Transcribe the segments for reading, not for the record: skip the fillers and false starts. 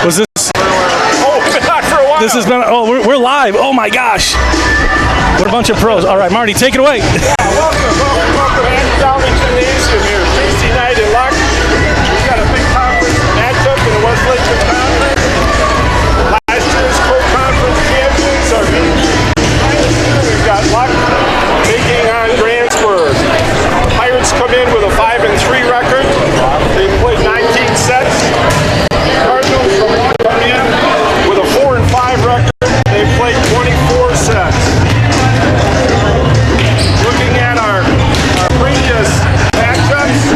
Was this? Oh, we've been on for a while. This has been. Oh, we're live. Oh my gosh. What a bunch of pros. All right, Marty, take it away. Yeah, welcome. Andy Dowling Gymnasium here. Tuesday night in Luck. We've got a big conference matchup in the West Lakewood Conference. Last year's co-conference champions are we've got Luck taking on Grantsburg. Pirates come in with a 5-3 record. They played 19 sets. Cardinals from Luck come in with a 4-5 record. They played 24 sets. Looking at our previous matchups,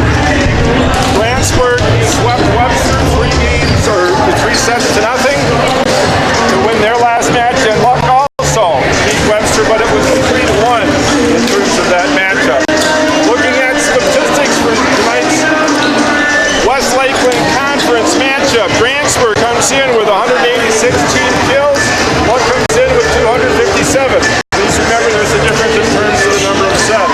Grantsburg swept Webster 3 games or 3 sets to nothing to win their last match, and Luck also beat Webster, but it was 3-1 in terms of that matchup. Looking at statistics for tonight's West Lakeland Conference matchup, Grantsburg comes in with 186 team kills. Luck comes in with 257. Please remember there's a difference in terms of the number of sets.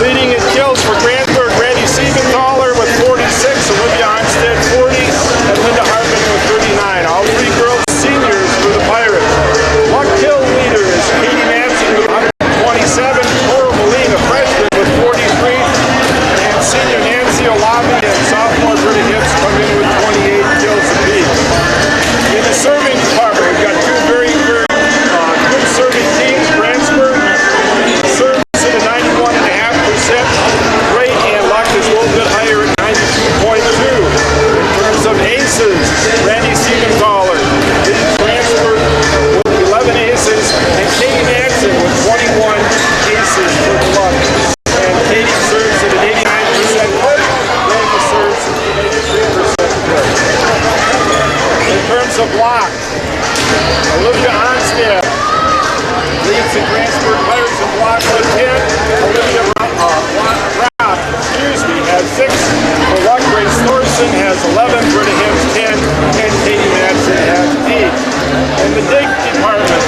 Leading in kills for Grantsburg, Randy Siegenthaler with 46, Olivia Onstead 40, and Linda Hartman with 39. All 3 girls seniors for the Pirates. Luck kill leader is Katie Manson with 127, Cora Moline, a freshman, with 43, and senior Nancy Olavi and sophomore Britta Hibbs come in with 28 kills apiece. In the serving department, we've got 2 very good serving teams. Grantsburg serves at a 91.5%. Great, and Luck is a little bit higher at 92.2. In terms of aces, Randy Siegenthaler leads Grantsburg with 11 aces, and Katie Manson with 21 aces for the Luck. And Katie serves at an 89% clip. Randy serves at an 83% clip. In terms of blocks, Olivia Onstead leads the Grantsburg Pirates in block with 10. Olivia Robb, has 6. For Luck, Grace Thorson has 11. Britta Hibbs 10. And Katie Madsen has 8. In the dig department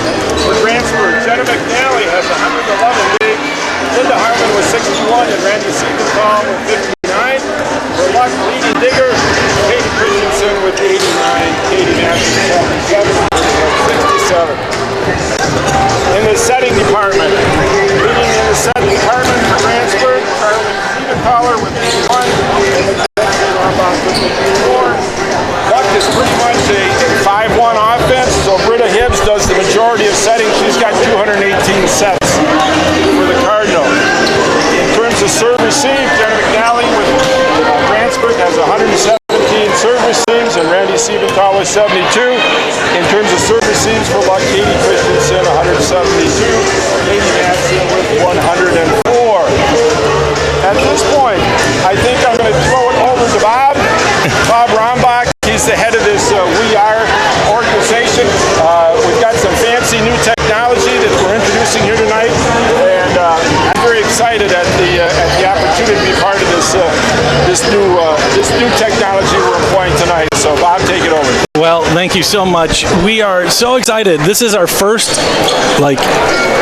for Grantsburg, Jenna McNally has 111 digs. Linda Hartman with 61 and Randy Siegenthaler with 59. For Luck, leading digger, Katie Christensen with 89. Katie Madsen 77. In the setting department, leading in the setting department for Grantsburg, Carly Siegenthaler with 81, and the Grantsburg Armbach with 54. Luck is pretty much a 5-1 offense, so Britta Hibbs does the majority of settings. She's got 218 sets for the Cardinals. In terms of serve receive, Jenna McNally with Grantsburg has 117 serve receives, and Randy Siegenthaler 72. In terms of serve receives for Luck, Katie Christensen 172, Katie Madsen with 104. At this point, I think I'm going to throw it over to Bob Rombach. He's the head of this We Are organization. We've got some fancy new technology that we're introducing here tonight, and I'm very excited at the opportunity to be part of this new technology we're employing tonight. So Bob, take it over. Well, thank you so much. We are so excited. This is our first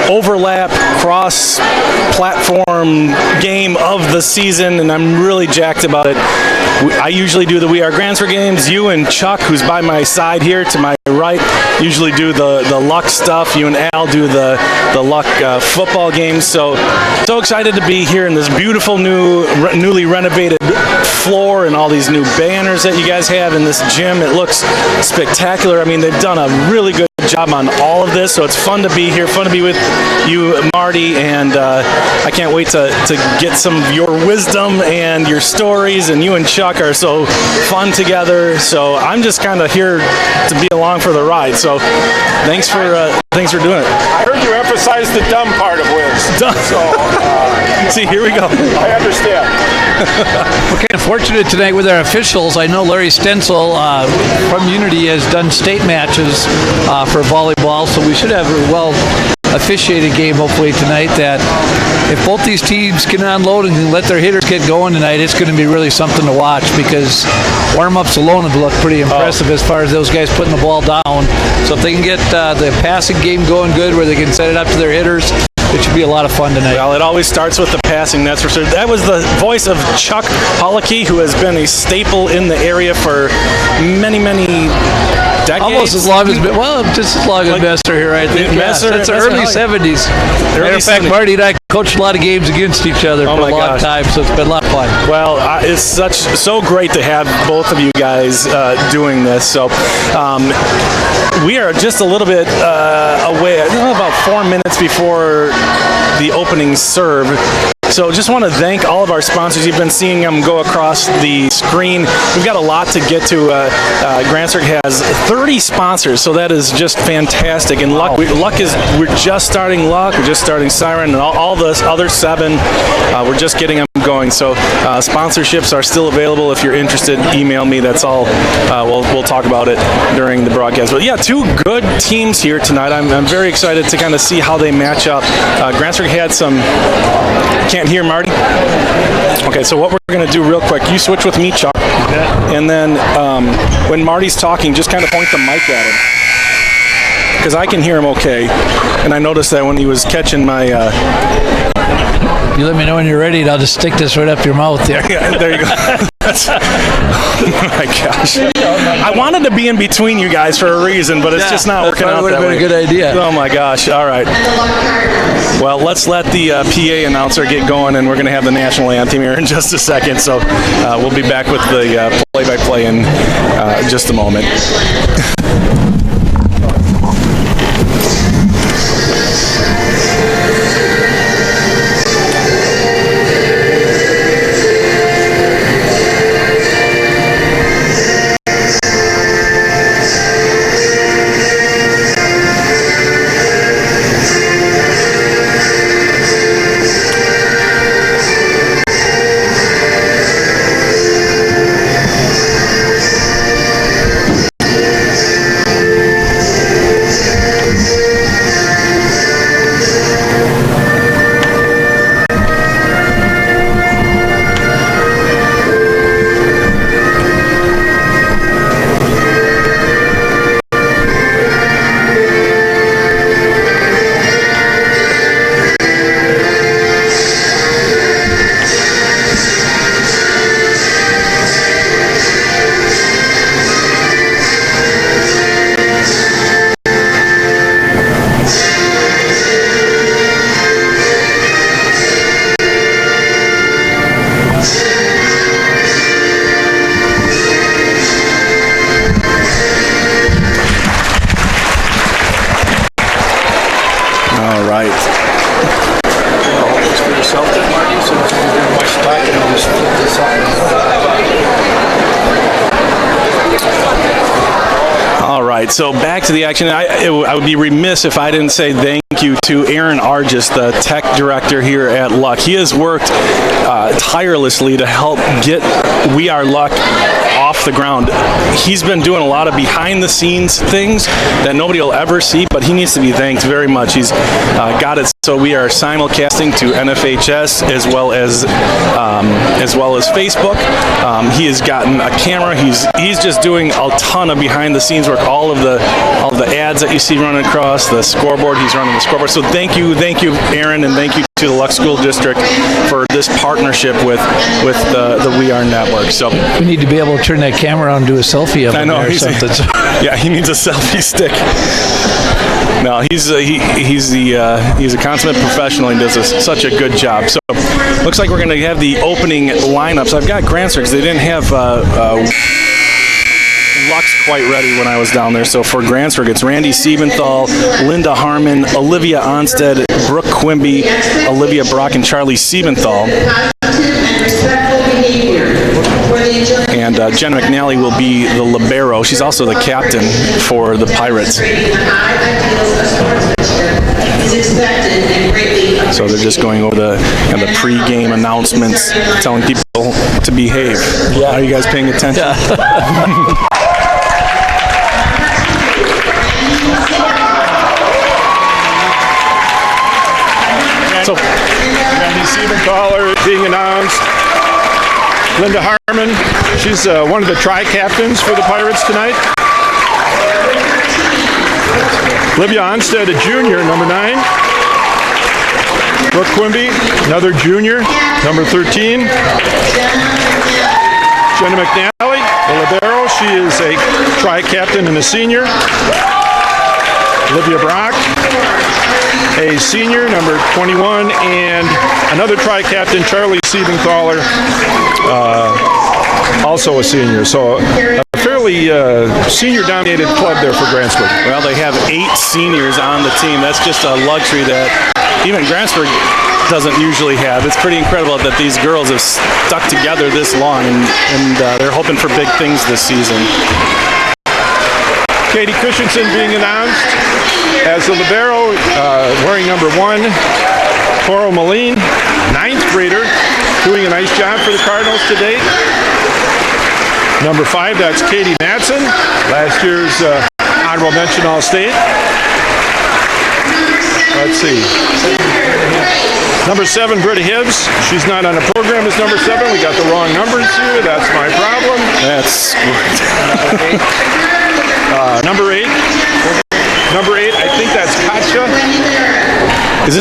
overlap cross-platform game of the season, and I'm really jacked about it. I usually do the We Are Grantsburg games. You and Chuck, who's by my side here to my right, usually do the Luck stuff. You and Al do the Luck football games. So excited to be here in this beautiful newly renovated floor and all these new banners that you guys have in this gym. It looks spectacular. I mean, they've done a really good job on all of this, so it's fun to be here, fun to be with you, Marty, and I can't wait to get some of your wisdom and your stories, and you and Chuck are so fun together, so I'm just kind of here to be along for the ride, so thanks for doing it. I heard you emphasize the dumb part of Wiz. Dumb. So, see, here we go. I understand. We're kind of fortunate tonight with our officials. I know Larry Stencil from Unity has done state matches for volleyball, so we should have a well officiated game hopefully tonight, that if both these teams can unload and let their hitters get going tonight, it's going to be really something to watch, because warm-ups alone have looked pretty impressive as far as those guys putting the ball down. So if they can get the passing game going good, where they can set it up to their hitters, it should be a lot of fun tonight. Well, it always starts with the passing, that's for sure. That was the voice of Chuck Pollocky, who has been a staple in the area for many, many decades. Almost as long as, just as long as Messer here, I think. Since the early 70s. Matter of fact, Marty and I coached a lot of games against each other for a long time, so it's been a lot of fun. Well, it's so great to have both of you guys doing this. So we are just a little bit away, about 4 minutes before the opening serve. So just want to thank all of our sponsors. You've been seeing them go across the screen. We've got a lot to get to. Grantsburg has 30 sponsors, so that is just fantastic. And we're just starting Luck, we're just starting Siren, and all the other 7, we're just getting them going. So sponsorships are still available. If you're interested, email me. That's all. We'll talk about it during the broadcast. But yeah, 2 good teams here tonight. I'm very excited to kind of see how they match up. Grantsburg had some... Can't hear Marty? Okay, so what we're going to do real quick, you switch with me, Chuck, and then when Marty's talking, just kind of point the mic at him, because I can hear him okay, and I noticed that when he was catching my... You let me know when you're ready, and I'll just stick this right up your mouth there. Yeah, there you go. Oh my gosh. I wanted to be in between you guys for a reason, but it's just not working out that way. That would have been a good idea. Oh my gosh. All right. Well, let's let the PA announcer get going, and we're going to have the national anthem here in just a second. So we'll be back with the play-by-play in just a moment. So back to the action. I would be remiss if I didn't say thank you to Aaron Argis, the tech director here at Luck. He has worked tirelessly to help get We Are Luck off the ground. He's been doing a lot of behind-the-scenes things that nobody will ever see, but he needs to be thanked very much. He's got it so we are simulcasting to NFHS as well as Facebook. He has gotten a camera. He's just doing a ton of behind-the-scenes work. All of the ads that you see running across the scoreboard, he's running the scoreboard. So thank you, Aaron, and thank you to the Luck School District for this partnership with the We Are Network. So we need to be able to turn that camera on and do a selfie of him or something. Yeah, he needs a selfie stick. No, he's a consummate professional and does such a good job. So looks like we're going to have the opening lineups. I've got Grantsburg. They didn't have Luck's quite ready when I was down there. So for Grantsburg, it's Randy Siebenthal, Linda Harmon, Olivia Onstead, Brooke Quimby, Olivia Brock, and Charlie Siebenthal. And Jen McNally will be the libero. She's also the captain for the Pirates. So they're just going over the pre-game announcements, telling people to behave. Yeah. Are you guys paying attention? Yeah. So, Randy Siebenthaler being announced. Linda Harmon, she's one of the tri-captains for the Pirates tonight. Olivia Onstead, a junior, number 9. Brooke Quimby, another junior, number 13. Jenna McNally, the libero. She is a tri-captain and a senior. Olivia Brock, a senior, number 21, and another tri-captain, Charlie Siebenthaler, also a senior. So a fairly senior-dominated club there for Grantsburg. Well, they have 8 seniors on the team. That's just a luxury that even Grantsburg doesn't usually have. It's pretty incredible that these girls have stuck together this long, and they're hoping for big things this season. Katie Christensen being announced as the libero, wearing number 1. Coral Moline, 9th grader, doing a nice job for the Cardinals to date. Number 5, that's Katie Matson, last year's honorable mention All-State. Let's see. Number 7, Britta Hibbs. She's not on the program as number 7. We got the wrong numbers here. That's my problem. That's Number 8. Number 8, I think that's Katja. Is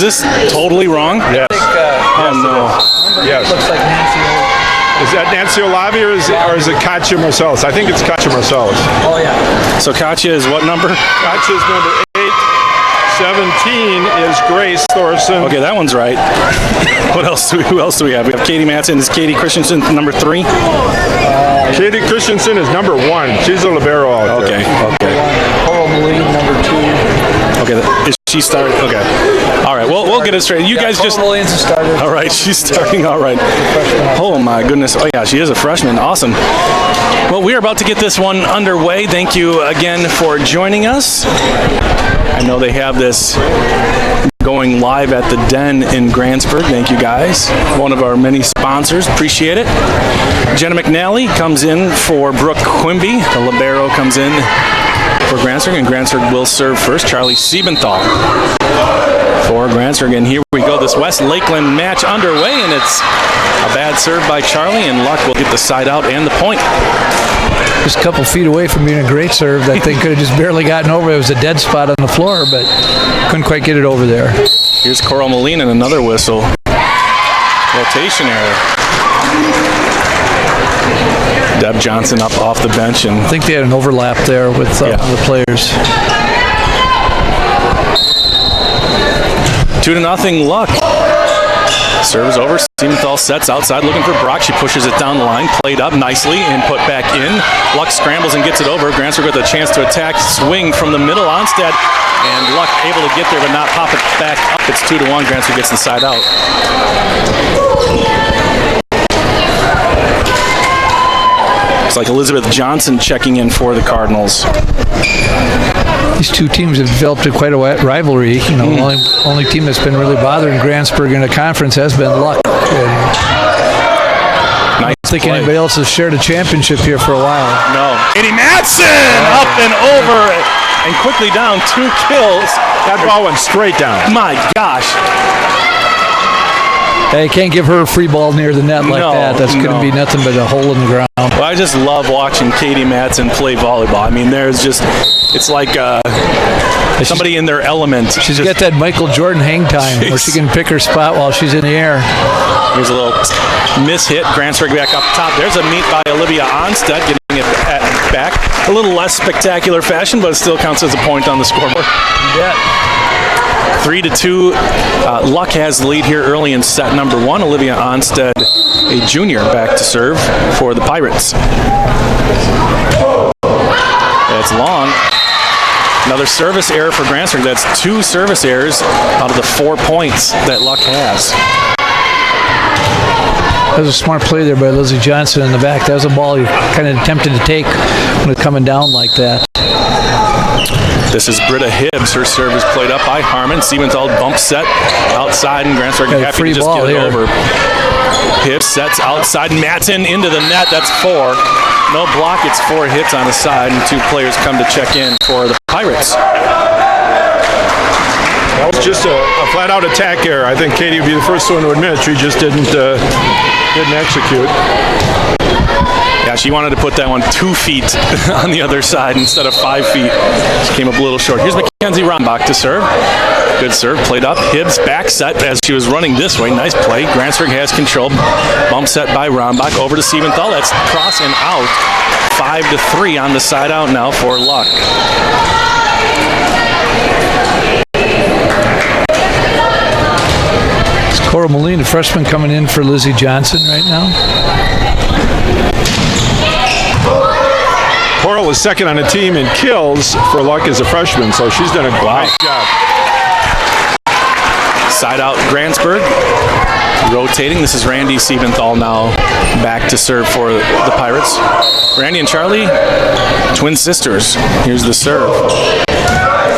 this totally wrong? Yes. Oh no. Yes. Looks like Nancy. Is that Nancy Olavi or is it Katja Marcellus? I think it's Katja Marcellus. Oh, yeah. So Katja is what number? Katja's number 8. 17 is Grace Thorson. Okay, that one's right. Who else do we have? We have Katie Matson. Is Katie Christensen number 3? Katie Christensen is number 1. She's a libero out there. Okay. Coral Moline, number 2. Okay, is she starting? Okay. All right, we'll get it straight. You guys just... Coral Moline's a starter. All right, she's starting. All right. Oh, my goodness. Oh, yeah, she is a freshman. Awesome. Well, we are about to get this one underway. Thank you again for joining us. I know they have this going live at the Den in Grantsburg. Thank you, guys. One of our many sponsors. Appreciate it. Jenna McNally comes in for Brooke Quimby. The libero comes in for Grantsburg, and Grantsburg will serve first. Charlie Siebenthal for Grantsburg. And here we go. This West Lakeland match underway, and it's a bad serve by Charlie, and Luck will get the side out and the point. Just a couple feet away from being a great serve. That thing could have just barely gotten over. It was a dead spot on the floor, but couldn't quite get it over there. Here's Coral Moline and another whistle. Rotation error. Deb Johnson up off the bench. And I think they had an overlap there with the players. 2-0 Luck. Serves over. Siementhal sets outside looking for Brock. She pushes it down the line. Played up nicely and put back in. Luck scrambles and gets it over. Grantsburg with a chance to attack. Swing from the middle. Onstead. And Luck able to get there but not pop it back up. It's 2-1. Grantsburg gets inside out. It's like Elizabeth Johnson checking in for the Cardinals. These two teams have developed quite a rivalry. You know, only team that's been really bothering Grantsburg in a conference has been Luck. I don't think anybody else has shared a championship here for a while. No. Katie Matson up and over and quickly down. 2 kills. That ball went straight down. My gosh. Hey, can't give her a free ball near the net like that. That's going to be nothing but a hole in the ground. Well, I just love watching Katie Matson play volleyball. I mean, it's like somebody in their element. She's got that Michael Jordan hang time where she can pick her spot while she's in the air. Here's a little miss hit. Grantsburg back up top. There's a meet by Olivia Onstead getting it back. A little less spectacular fashion, but it still counts as a point on the scoreboard. Yeah. 3-2. Luck has the lead here early in set number 1. Olivia Onstead, a junior, back to serve for the Pirates. That's long. Another service error for Grantsburg. That's 2 service errors out of the 4 points that Luck has. That was a smart play there by Lizzie Johnson in the back. That was a ball you kind of tempted to take when it's coming down like that. This is Britta Hibbs. Her serve is played up by Harmon. Siebenthal bump set outside, and Grantsburg happy to just get it over. Hibbs sets outside. Matson into the net. That's 4. No block. It's 4 hits on the side, and 2 players come to check in for the Pirates. That was just a flat-out attack error. I think Katie would be the first one to admit she just didn't execute. Yeah, she wanted to put that one 2 feet on the other side instead of 5 feet. She came up a little short. Here's Mackenzie Rombach to serve. Good serve, played up. Hibbs back set as she was running this way. Nice play. Grantsburg has control. Bump set by Rombach over to Siebenthal. That's cross and out. 5-3 on the side out now for Luck. It's Cora Moline, the freshman, coming in for Lizzie Johnson right now. Coral is second on the team in kills for Luck as a freshman, so she's done a great job. Side out Grantsburg. Rotating. This is Randy Siebenthal now back to serve for the Pirates. Randy and Charlie, twin sisters. Here's the serve.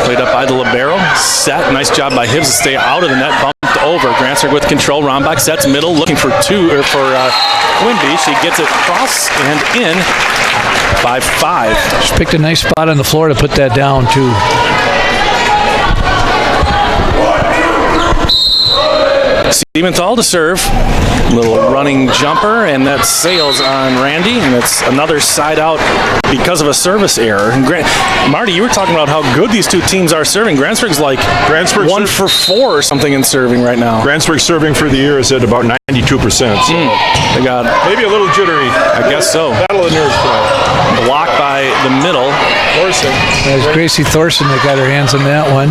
Played up by the libero. Set. Nice job by Hibbs to stay out of the net. Bumped over. Grantsburg with control. Rombach sets middle, looking for Quimby. She gets it across and in. 5-5. She picked a nice spot on the floor to put that down, too. Siebenthal to serve. Little running jumper, and that sails on Randy, and it's another side out because of a service error. And Marty, you were talking about how good these two teams are serving. Grantsburg's like 1 for 4 or something in serving right now. Grantsburg serving for the year is at about 92%. So they got maybe a little jittery. I guess so. Battle of nerves play. Blocked by the middle. Thorson. There's Gracie Thorson that got her hands on that one.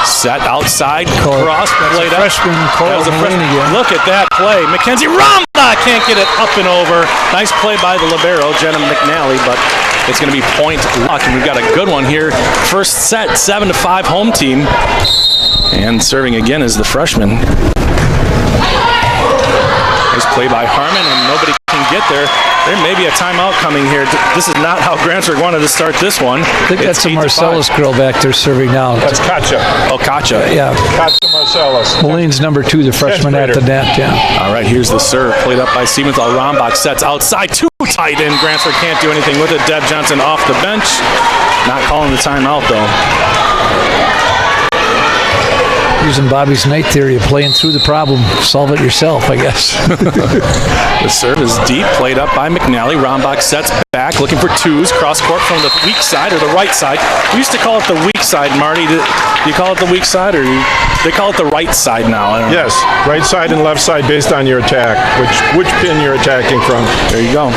Set outside, cross, played up. Freshman, Cora Moline again. Look at that play. Mackenzie Ramba can't get it up and over. Nice play by the libero, Jenna McNally, but it's going to be point Luck, and we've got a good one here. First set, 7-5 home team. And serving again is the freshman. Nice play by Harmon, and nobody can get there. There may be a timeout coming here. This is not how Grantsburg wanted to start this one. I think that's a Marcellus girl back there serving now. That's Katja. Oh, Katja. Yeah. Katja Marcellus. Moline's number 2, the freshman at the net. Yeah. All right, here's the serve. Played up by Siebenthal. Rombach sets outside. Too tight in. Grantsburg can't do anything with it. Deb Johnson off the bench. Not calling the timeout, though. Using Bobby's night theory of playing through the problem, solve it yourself, I guess. The serve is deep, played up by McNally. Rombach sets back, looking for twos. Cross court from the weak side or the right side. We used to call it the weak side, Marty. Do you call it the weak side, or they call it the right side now? I don't know. Yes, right side and left side based on your attack, which pin you're attacking from. There you go.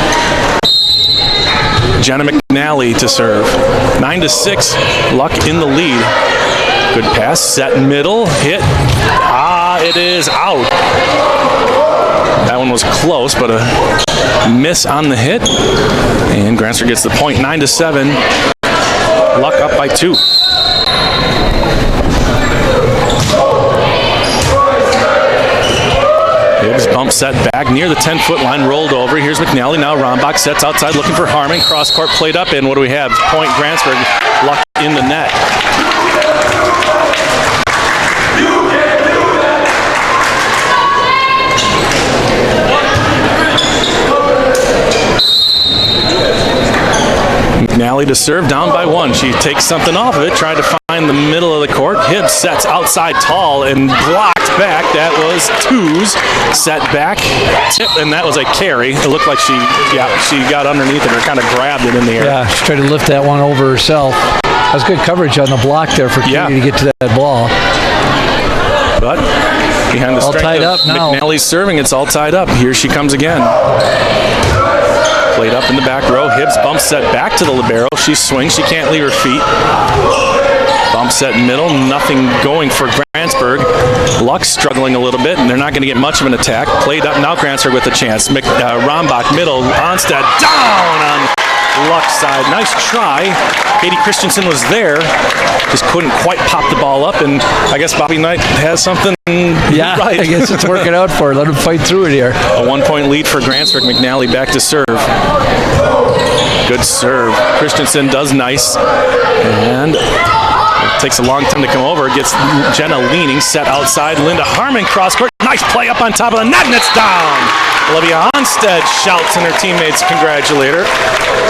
Jenna McNally to serve. 9-6, Luck in the lead. Good pass, set middle, hit. It is out. That one was close, but a miss on the hit. And Grantsburg gets the point, 9-7. Luck up by 2. Hibbs bump set back near the 10-foot line, rolled over. Here's McNally. Now Rombach sets outside, looking for Harmon. Cross court played up, and what do we have? Point Grantsburg. Luck in the net. McNally to serve, down by 1. She takes something off of it, tried to find the middle of the court. Hibbs sets outside tall and blocked back. That was twos. Set back, tip, and that was a carry. It looked like she got underneath it or kind of grabbed it in the air. Yeah, she tried to lift that one over herself. That was good coverage on the block there for Katie to get to that ball. But behind the strength of McNally's serving, it's all tied up. Here she comes again. Played up in the back row. Hibbs bump set back to the libero. She swings. She can't leave her feet. Bump set middle. Nothing going for Grantsburg. Luck struggling a little bit, and they're not going to get much of an attack. Played up now. Grantsburg with a chance. Rombach middle. Onstead down on Luck's side. Nice try. Katie Christensen was there. Just couldn't quite pop the ball up, and I guess Bobby Knight has something right. I guess it's working out for her. Let him fight through it here. A 1-point lead for Grantsburg. McNally back to serve. Good serve. Christensen does nice. And it takes a long time to come over. Gets Jenna leaning, set outside. Linda Harmon cross court. Nice play up on top of the net, and it's down. Olivia Onstead shouts, and her teammates congratulate her.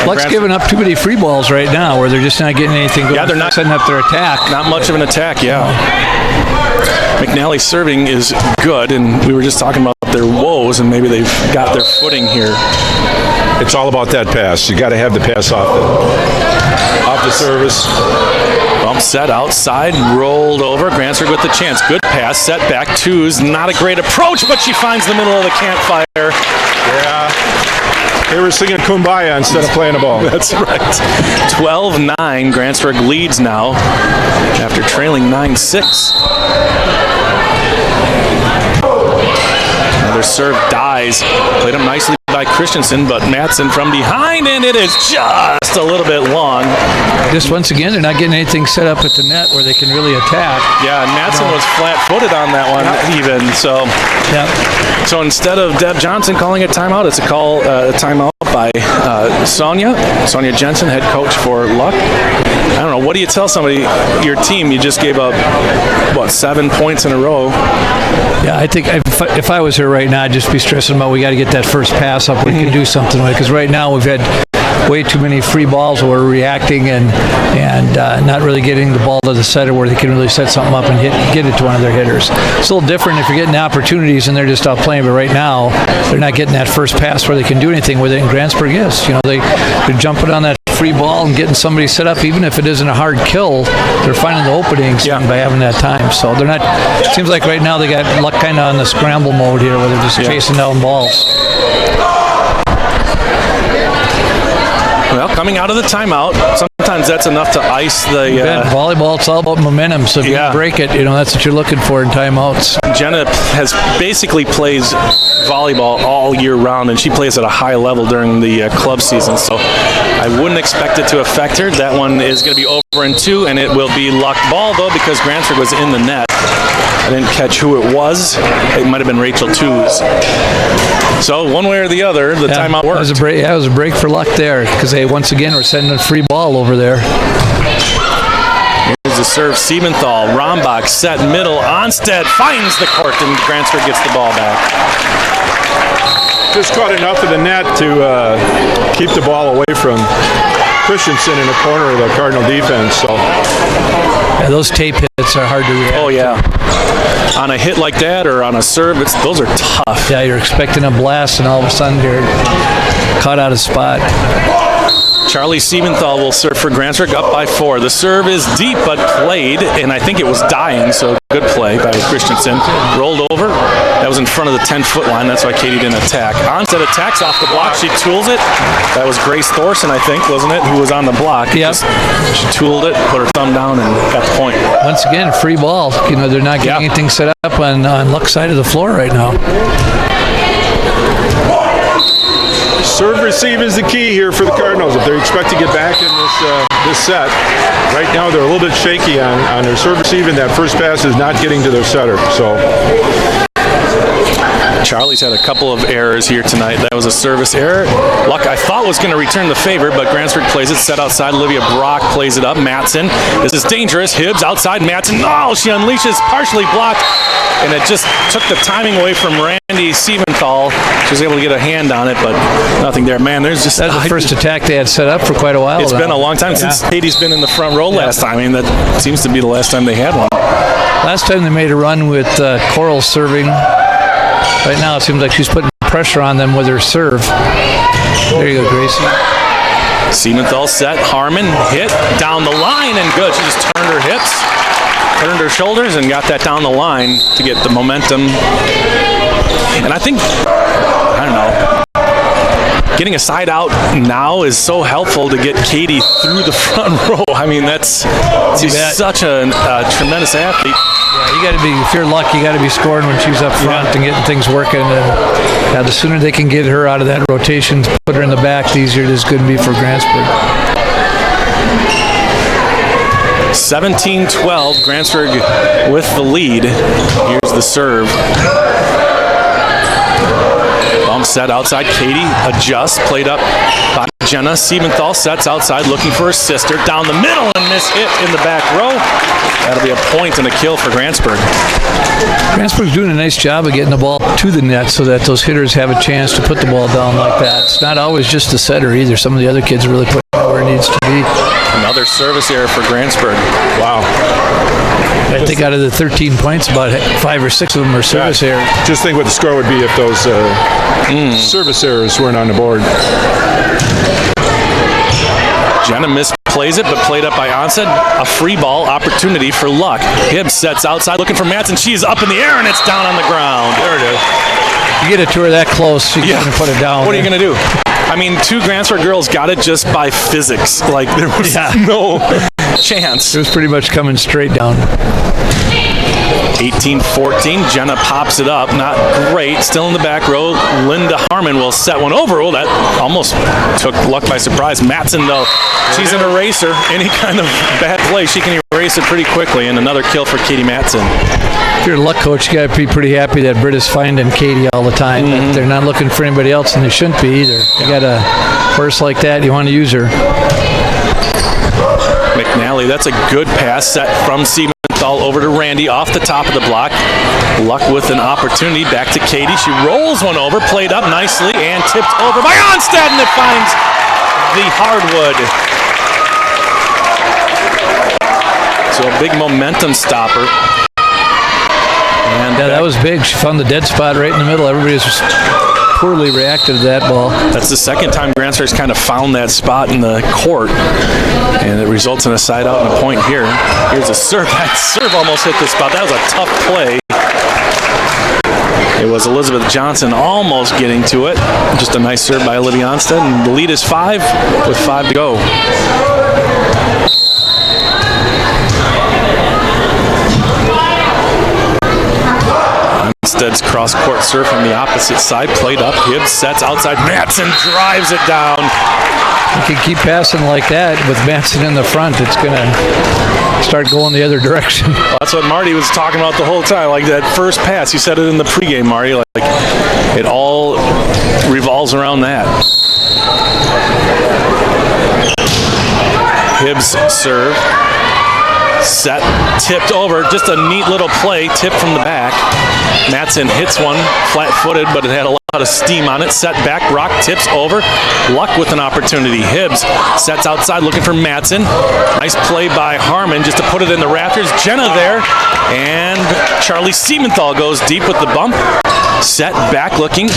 Luck's giving up too many free balls right now, where they're just not getting anything going. Yeah, they're not setting up their attack. Not much of an attack, yeah. McNally serving is good, and we were just talking about their woes, and maybe they've got their footing here. It's all about that pass. You got to have the pass off the the service. Bump set outside, rolled over. Grantsburg with the chance. Good pass, set back. Two's not a great approach, but she finds the middle of the campfire. Yeah. They were singing Kumbaya instead of playing a ball. That's right. 12-9. Grantsburg leads now after trailing 9-6. Another serve dies. Played up nicely by Christensen, but Matson from behind, and it is just a little bit long. Just once again, they're not getting anything set up at the net where they can really attack. Yeah, and Matson was flat-footed on that one, even. So instead of Deb Johnson calling a timeout, it's a timeout by Sonia Jensen, head coach for Luck. I don't know. What do you tell somebody, your team, you just gave up, 7 points in a row? Yeah, I think if I was here right now, I'd just be stressing about we got to get that first pass up. We can do something with it, because right now we've had way too many free balls where we're reacting and not really getting the ball to the setter where they can really set something up and get it to one of their hitters. It's a little different if you're getting opportunities and they're just out playing, but right now they're not getting that first pass where they can do anything with it, and Grantsburg is. They're jumping on that free ball and getting somebody set up, even if it isn't a hard kill. They're finding the openings by having that time. So they're not. It seems like right now they got Luck kind of on the scramble mode here, where they're just chasing down balls. Well, coming out of the timeout, sometimes that's enough to ice the... volleyball, it's all about momentum, so if you break it, that's what you're looking for in timeouts. Jenna basically plays volleyball all year round, and she plays at a high level during the club season, so I wouldn't expect it to affect her. That one is going to be over in 2, and it will be Luck ball, though, because Grantsburg was in the net. I didn't catch who it was. It might have been Rachel Tews. So one way or the other, the timeout worked. It was a break for Luck there, because they once again were sending a free ball over there. Here's the serve, Siebenthal. Rombach set middle. Onstead finds the court, and Grantsburg gets the ball back. Just caught enough of the net to keep the ball away from Christensen in the corner of the Cardinal defense. So. Yeah, those tape hits are hard to react. Oh, yeah. On a hit like that or on a serve, those are tough. Yeah, you're expecting a blast, and all of a sudden you're caught out of spot. Charlie Siebenthal will serve for Grantsburg, up by 4. The serve is deep, but played, and I think it was dying, so good play by Christensen. Rolled over. That was in front of the 10-foot line. That's why Katie didn't attack. Onset attacks off the block. She tools it. That was Grace Thorson, I think, wasn't it, who was on the block. Yep. She tooled it, put her thumb down, and got the point. Once again, free ball. They're not getting anything set up on Luck's side of the floor right now. Serve receive is the key here for the Cardinals if they expect to get back in this set. Right now they're a little bit shaky on their serve receive, and that first pass is not getting to their setter. So Charlie's had a couple of errors here tonight. That was a service error. Luck, I thought, was going to return the favor, but Grantsburg plays it, set outside. Olivia Brock plays it up. Matson. This is dangerous. Hibbs outside. Matson. Oh, she unleashes, partially blocked, and it just took the timing away from Randy Siebenthal. She was able to get a hand on it, but nothing there. Man, there's just... That's the first attack they had set up for quite a while. It's been a long time since Katie's been in the front row last time. I mean, that seems to be the last time they had one. Last time they made a run with Coral serving. Right now it seems like she's putting pressure on them with her serve. There you go, Gracie. Siebenthal set. Harmon hit down the line, and good. She just turned her hips, turned her shoulders, and got that down the line to get the momentum. And I think, I don't know, getting a side out now is so helpful to get Katie through the front row. I mean, she's such a tremendous athlete. Yeah, you got to be, if you're Luck, you got to be scoring when she's up front and getting things working. And the sooner they can get her out of that rotation, put her in the back, the easier it is going to be for Grantsburg. 17-12, Grantsburg with the lead. Here's the serve. Bump set outside. Katie adjusts, played up by Jenna. Siebenthal sets outside, looking for her sister. Down the middle, and miss hit in the back row. That'll be a point and a kill for Grantsburg. Grantsburg's doing a nice job of getting the ball to the net so that those hitters have a chance to put the ball down like that. It's not always just the setter either. Some of the other kids are really putting it where it needs to be. Another service error for Grantsburg. Wow. I think out of the 13 points, about 5 or 6 of them are service errors. Just think what the score would be if those service errors weren't on the board. Jenna misplaced plays it, but played up by Onstead. A free ball opportunity for Luck. Hibbs sets outside looking for Matson. She's up in the air, and it's down on the ground. There it is. You get it to her that close, you can put it down. What are you going to do? I mean, two Grantsburg girls got it just by physics. Like, there was no chance. It was pretty much coming straight down. 18-14, Jenna pops it up, not great, still in the back row. Linda Harmon will set one over. Oh, that almost took Luck by surprise. Matson, though, she's an eraser. Any kind of bad play, she can erase it pretty quickly, and another kill for Katie Matson. If you're a Luck coach, you got to be pretty happy that Britta's finding Katie all the time. Mm-hmm. They're not looking for anybody else, and they shouldn't be either. You got a horse like that, you want to use her. McNally, that's a good pass set from Siementhal over to Randy off the top of the block. Luck with an opportunity, back to Katie. She rolls one over, played up nicely, and tipped over by Onstead, and it finds the hardwood. So a big momentum stopper. And that was big. She found the dead spot right in the middle. Everybody was just poorly reacted to that ball. That's the second time Grantsburg's kind of found that spot in the court, and it results in a side out and a point here. Here's a serve. That serve almost hit the spot. That was a tough play. It was Elizabeth Johnson almost getting to it. Just a nice serve by Olivia Onstead, and the lead is 5 with 5 to go. Onstead's cross-court serve from the opposite side, played up. Hibbs sets outside. Matson drives it down. You can keep passing like that with Matson in the front. It's going to start going the other direction. Well, that's what Marty was talking about the whole time. Like that first pass, you said it in the pregame, Marty. Like it all revolves around that. Hibbs serve. Set, tipped over, just a neat little play, tip from the back. Matson hits one, flat-footed, but it had a lot of steam on it. Set back, Brock tips over. Luck with an opportunity. Hibbs sets outside looking for Matson. Nice play by Harmon just to put it in the rafters. Jenna there, and Charlie Siementhal goes deep with the bump. Set back looking,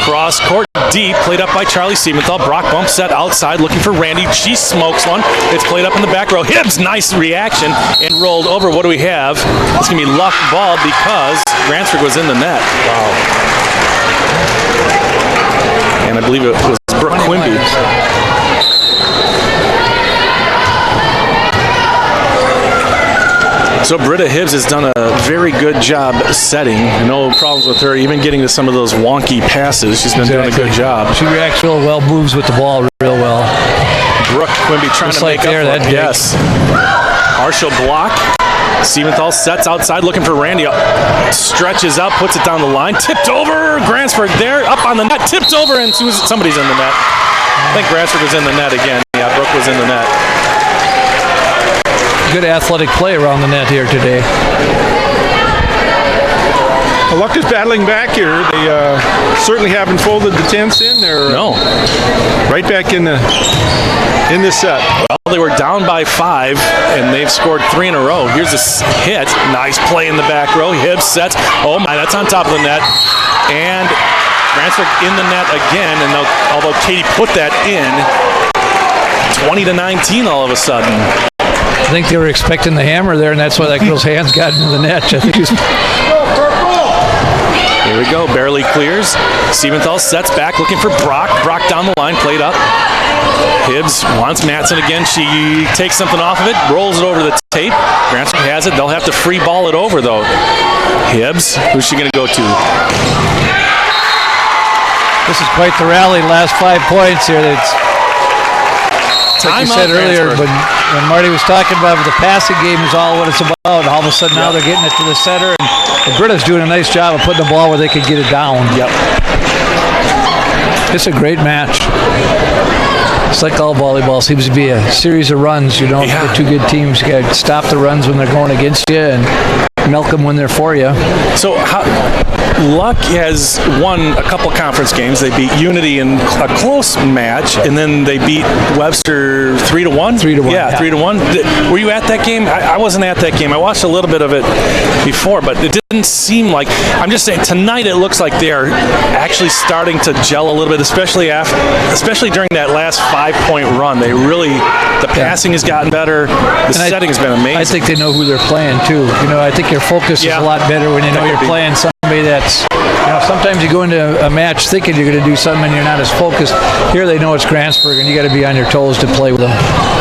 cross court deep, played up by Charlie Siementhal. Brock bump set outside looking for Randy. She smokes one. It's played up in the back row. Hibbs, nice reaction, and rolled over. What do we have? It's going to be Luck ball because Grantsburg was in the net. Wow. And I believe it was Brooke Quimby. So Britta Hibbs has done a very good job setting. No problems with her, even getting to some of those wonky passes. She's been doing a good job. She reacts real well, moves with the ball real well. Brooke Quimby trying to make up for it. Yes. Partial block. Siementhal sets outside looking for Randy. Stretches up, puts it down the line. Tipped over. Grantsburg there, up on the net. Tipped over, and somebody's in the net. I think Grantsburg was in the net again. Yeah, Brooke was in the net. Good athletic play around the net here today. Well, Luck is battling back here. They certainly haven't folded the tents in. They're right back in this set. Well, they were down by 5, and they've scored 3 in a row. Here's a hit. Nice play in the back row. Hibbs sets. Oh my, that's on top of the net. And Grantsburg in the net again. And although Katie put that in, 20-19 all of a sudden. I think they were expecting the hammer there, and that's why that girl's hands got into the net. I think Here we go, barely clears. Siementhal sets back, looking for Brock. Brock down the line, played up. Hibbs wants Matson again. She takes something off of it, rolls it over the tape. Grantsburg has it. They'll have to free ball it over, though. Hibbs, who's she going to go to? This is quite the rally, last 5 points here. Like you said earlier, when Marty was talking about the passing game is all what it's about, all of a sudden now they're getting it to the center, and Britta's doing a nice job of putting the ball where they could get it down. Yep. It's a great match. It's like all volleyball. Seems to be a series of runs. You know, the two good teams, you got to stop the runs when they're going against you and milk them when they're for you. So Luck has won a couple conference games. They beat Unity in a close match, and then they beat Webster 3-1. 3-1. Yeah, 3-1. Were you at that game? I wasn't at that game. I watched a little bit of it before, but it didn't seem like, I'm just saying, tonight it looks like they are actually starting to gel a little bit, especially during that last 5-point run. They really, the passing has gotten better. The setting has been amazing. I think they know who they're playing too. I think your focus is a lot better when you know you're playing somebody that's, sometimes you go into a match thinking you're going to do something and you're not as focused. Here they know it's Grantsburg and you got to be on your toes to play with them.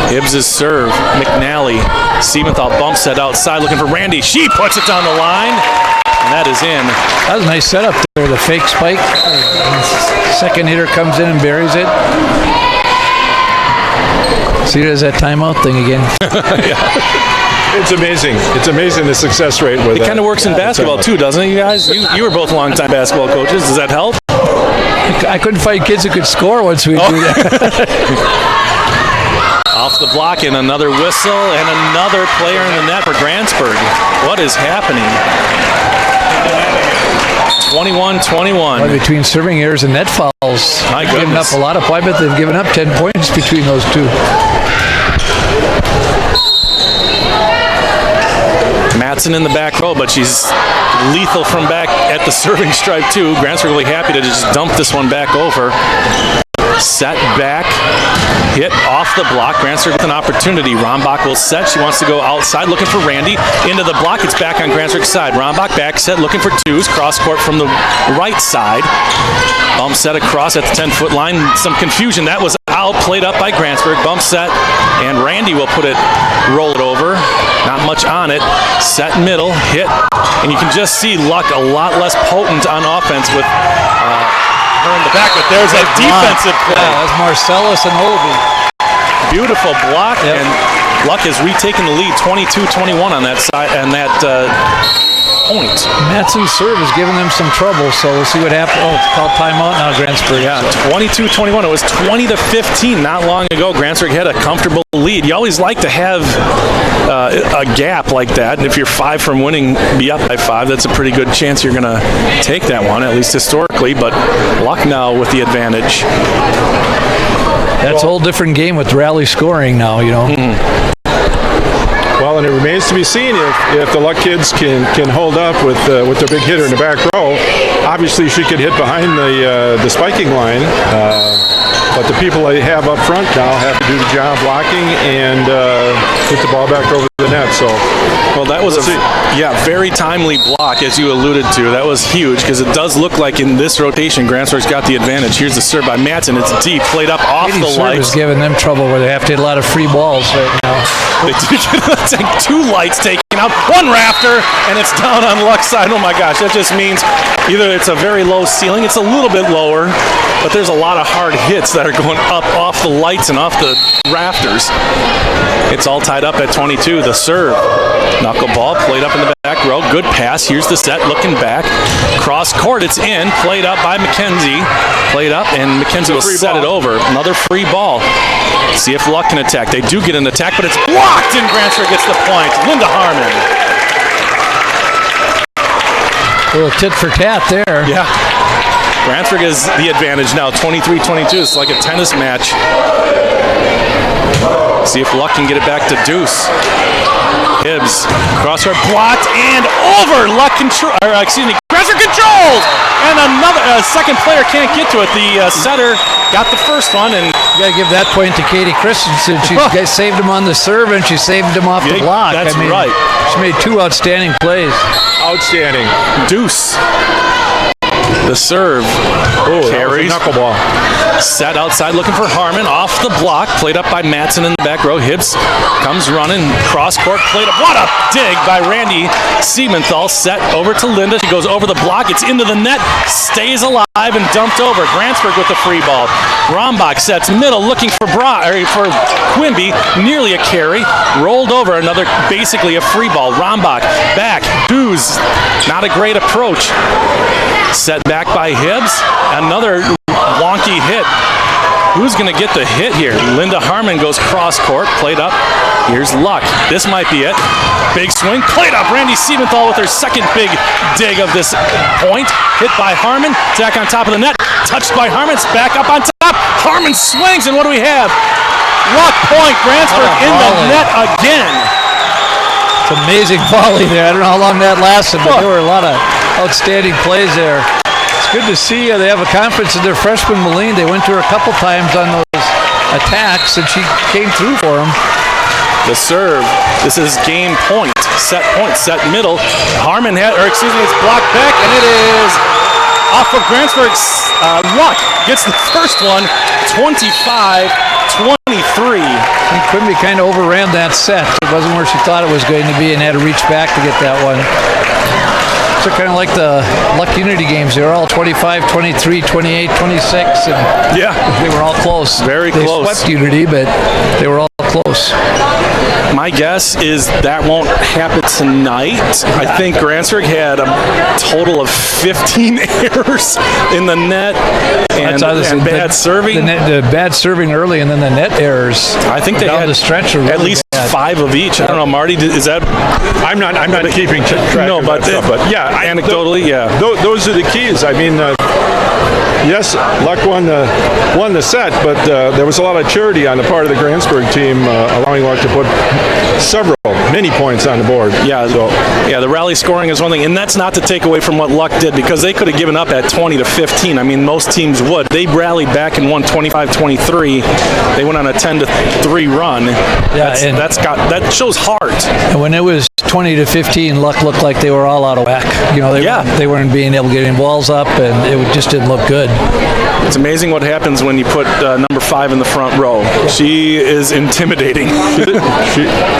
Hibbs' serve, McNally, Siebenthal bumps it outside looking for Randy. She puts it down the line, and that is in. That was a nice setup there, the fake spike. Second hitter comes in and buries it. See, there's that timeout thing again. It's amazing. It's amazing the success rate with it. It kind of works in basketball too, doesn't it, you guys? You were both longtime basketball coaches. Does that help? I couldn't find kids who could score once we do that. Off the block and another whistle and another player in the net for Grantsburg. What is happening? 21-21. Between serving errors and net fouls, My they've given up goodness. a lot of points, but they've given up 10 points between those two. Matson in the back row, but she's lethal from back at the serving stripe too. Grantsburg really happy to just dump this one back over. Set back, hit off the block. Grantsburg with an opportunity. Rombach will set. She wants to go outside looking for Randy. Into the block. It's back on Grantsburg's side. Rombach back set looking for twos. Cross court from the right side. Bump set across at the 10-foot line. Some confusion. That was out. Played up by Grantsburg. Bump set. And Randy will roll it over. Not much on it. Set middle. Hit. And you can just see Luck a lot less potent on offense with her in the back, but there's that defensive play. Yeah, that's Marcellus and Olby. Beautiful block, and Luck has retaken the lead, 22-21 on that side and that point. Matson's serve is giving them some trouble, so we'll see what happens. Oh, it's called timeout now, Grantsburg. Yeah, 22-21. It was 20-15 not long ago. Grantsburg had a comfortable lead. You always like to have a gap like that, and if you're 5 from winning, be up by 5, that's a pretty good chance you're going to take that one, at least historically, but Luck now with the advantage. That's a whole different game with rally scoring now, Well, and it remains to be seen if the Luck kids can hold up with their big hitter in the back row. Obviously, she could hit behind the spiking line, but the people they have up front now have to do the job blocking and hit the ball back over the net. So, well, that was very timely block, as you alluded to. That was huge because it does look like in this rotation, Grantsburg's got the advantage. Here's the serve by Matson. It's deep, played up off the lights. Is giving them trouble where they have to hit a lot of free balls right now. They take 2 lights taken out, 1 rafter, and it's down on Luck's side. Oh my gosh, that just means either it's a very low ceiling, it's a little bit lower, but there's a lot of hard hits that are going up off the lights and off the rafters. It's all tied up at 22. The serve, knuckleball, played up in the back row. Good pass. Here's the set, looking back. Cross court, it's in. Played up by McKenzie. Played up, and McKenzie will set it over. Another free ball. See if Luck can attack. They do get an attack, but it's blocked, and Grantsburg gets the point. Linda Harmon. A little tit for tat there. Yeah. Grantsburg has the advantage now, 23-22. It's like a tennis match. See if Luck can get it back to Deuce. Hibbs, crosscourt blocked and over. Luck Grantsburg controls, and another second player can't get to it. The setter got the first one, and you got to give that point to Katie Christensen. She saved him on the serve, and she saved him off the block. That's right. She made 2 outstanding plays. outstanding. Deuce. The serve carries. Knuckleball. Set outside looking for Harmon. Off the block. Played up by Matson in the back row. Hibbs comes running. Cross court. Played up. What a dig by Randy Siebenthal. Set over to Linda. She goes over the block. It's into the net. Stays alive and dumped over. Grantsburg with the free ball. Rombach sets middle looking for Quimby. Nearly a carry. Rolled over. Another basically a free ball. Rombach back. Booze. Not a great approach. Set back by Hibbs. Another wonky hit. Who's going to get the hit here? Linda Harmon goes cross court. Played up. Here's Luck. This might be it. Big swing. Played up. Randy Siebenthal with her second big dig of this point. Hit by Harmon. Back on top of the net. Touched by Harmon. It's back up on top. Harmon swings, and what do we have? Luck point. Grantsburg in the net again. It's amazing volley there. I don't know how long that lasted, but there were a lot of outstanding plays there. It's good to see they have a confidence in their freshman, Moline. They went to her a couple times on those attacks, and she came through for them. The serve. This is game point, set middle. Harmon it's blocked back, and it is off of Grantsburg's Luck. Gets the first one, 25-23. Quimby kind of overran that set. It wasn't where she thought it was going to be and had to reach back to get that one. So kind of like the Luck Unity games. They were all 25, 23, 28, 26, and they were all close. Very they close. Swept Unity, but they were all close. My guess is that won't happen tonight. I think Grantsburg had a total of 15 errors in the net and bad serving. The bad serving early and then the net errors. I think they had the stretch really at least bad. 5 of each. I don't know, Marty, is that? I'm not keeping track of that stuff, but yeah, anecdotally, those are the keys. I mean, yes, Luck won the set, but there was a lot of charity on the part of the Grantsburg team, allowing Luck to put many points on the board. The rally scoring is one thing, and that's not to take away from what Luck did, because they could have given up at 20-15. I mean, most teams would. They rallied back and won 25-23. They went on a 10-3 run. That shows heart. And when it was 20-15, Luck looked like they were all out of whack. They weren't being able to get any balls up, and it just didn't look good. It's amazing what happens when you put number 5 in the front row. She is intimidating.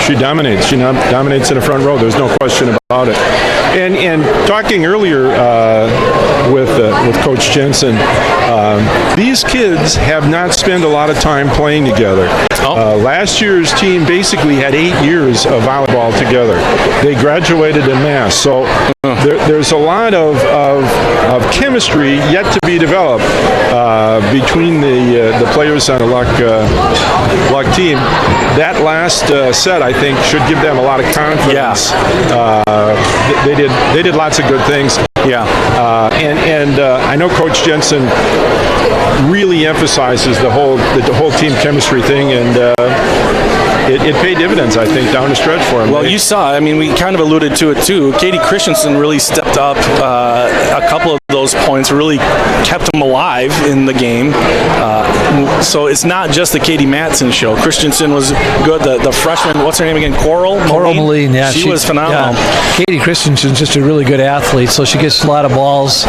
She dominates. She dominates in the front row. There's no question about it. And talking earlier with Coach Jensen, these kids have not spent a lot of time playing together. Last year's team basically had 8 years of volleyball together. They graduated en masse. So there's a lot of chemistry yet to be developed between the players on the Luck team. That last set, I think, should give them a lot of confidence. They did lots of good things. And I know Coach Jensen really emphasizes the whole team chemistry thing, and it paid dividends, I think, down the stretch for him. Well, you saw, we kind of alluded to it too. Katie Christensen really stepped up a couple of those points, really kept them alive in the game. So it's not just the Katie Matson show. Christensen was good. The freshman, what's her name again? Coral Moline, yeah. She was phenomenal. Yeah. Katie Christensen's just a really good athlete, so she gets a lot of balls.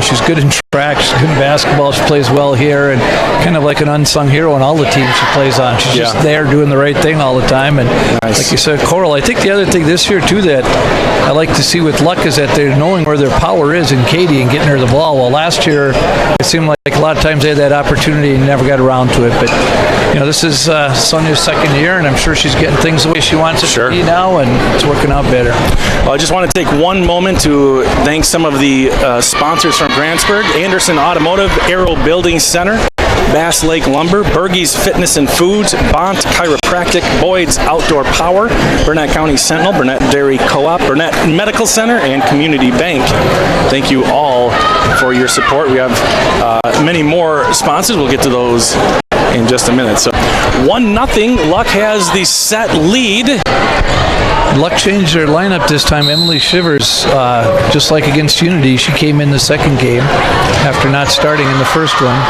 She's good in track, she's good in basketball, she plays well here, and kind of like an unsung hero on all the teams she plays on. She's just there doing the right thing all the time. And like you said, Coral, I think the other thing this year too that I like to see with Luck is that they're knowing where their power is in Katie and getting her the ball. Well, last year it seemed like a lot of times they had that opportunity and never got around to it. But this is Sonia's second year, and I'm sure she's getting things the way she wants it to be now, and it's working out better. Well, I just want to take one moment to thank some of the sponsors from Grantsburg: Anderson Automotive, Aero Building Center, Bass Lake Lumber, Bergie's Fitness and Foods, Bont Chiropractic, Boyd's Outdoor Power, Burnett County Sentinel, Burnett Dairy Co-op, Burnett Medical Center, and Community Bank. Thank you all for your support. We have many more sponsors. We'll get to those in just a minute. So 1-0, Luck has the set lead. Luck changed their lineup this time. Emily Shivers, just like against Unity, she came in the second game after not starting in the first one.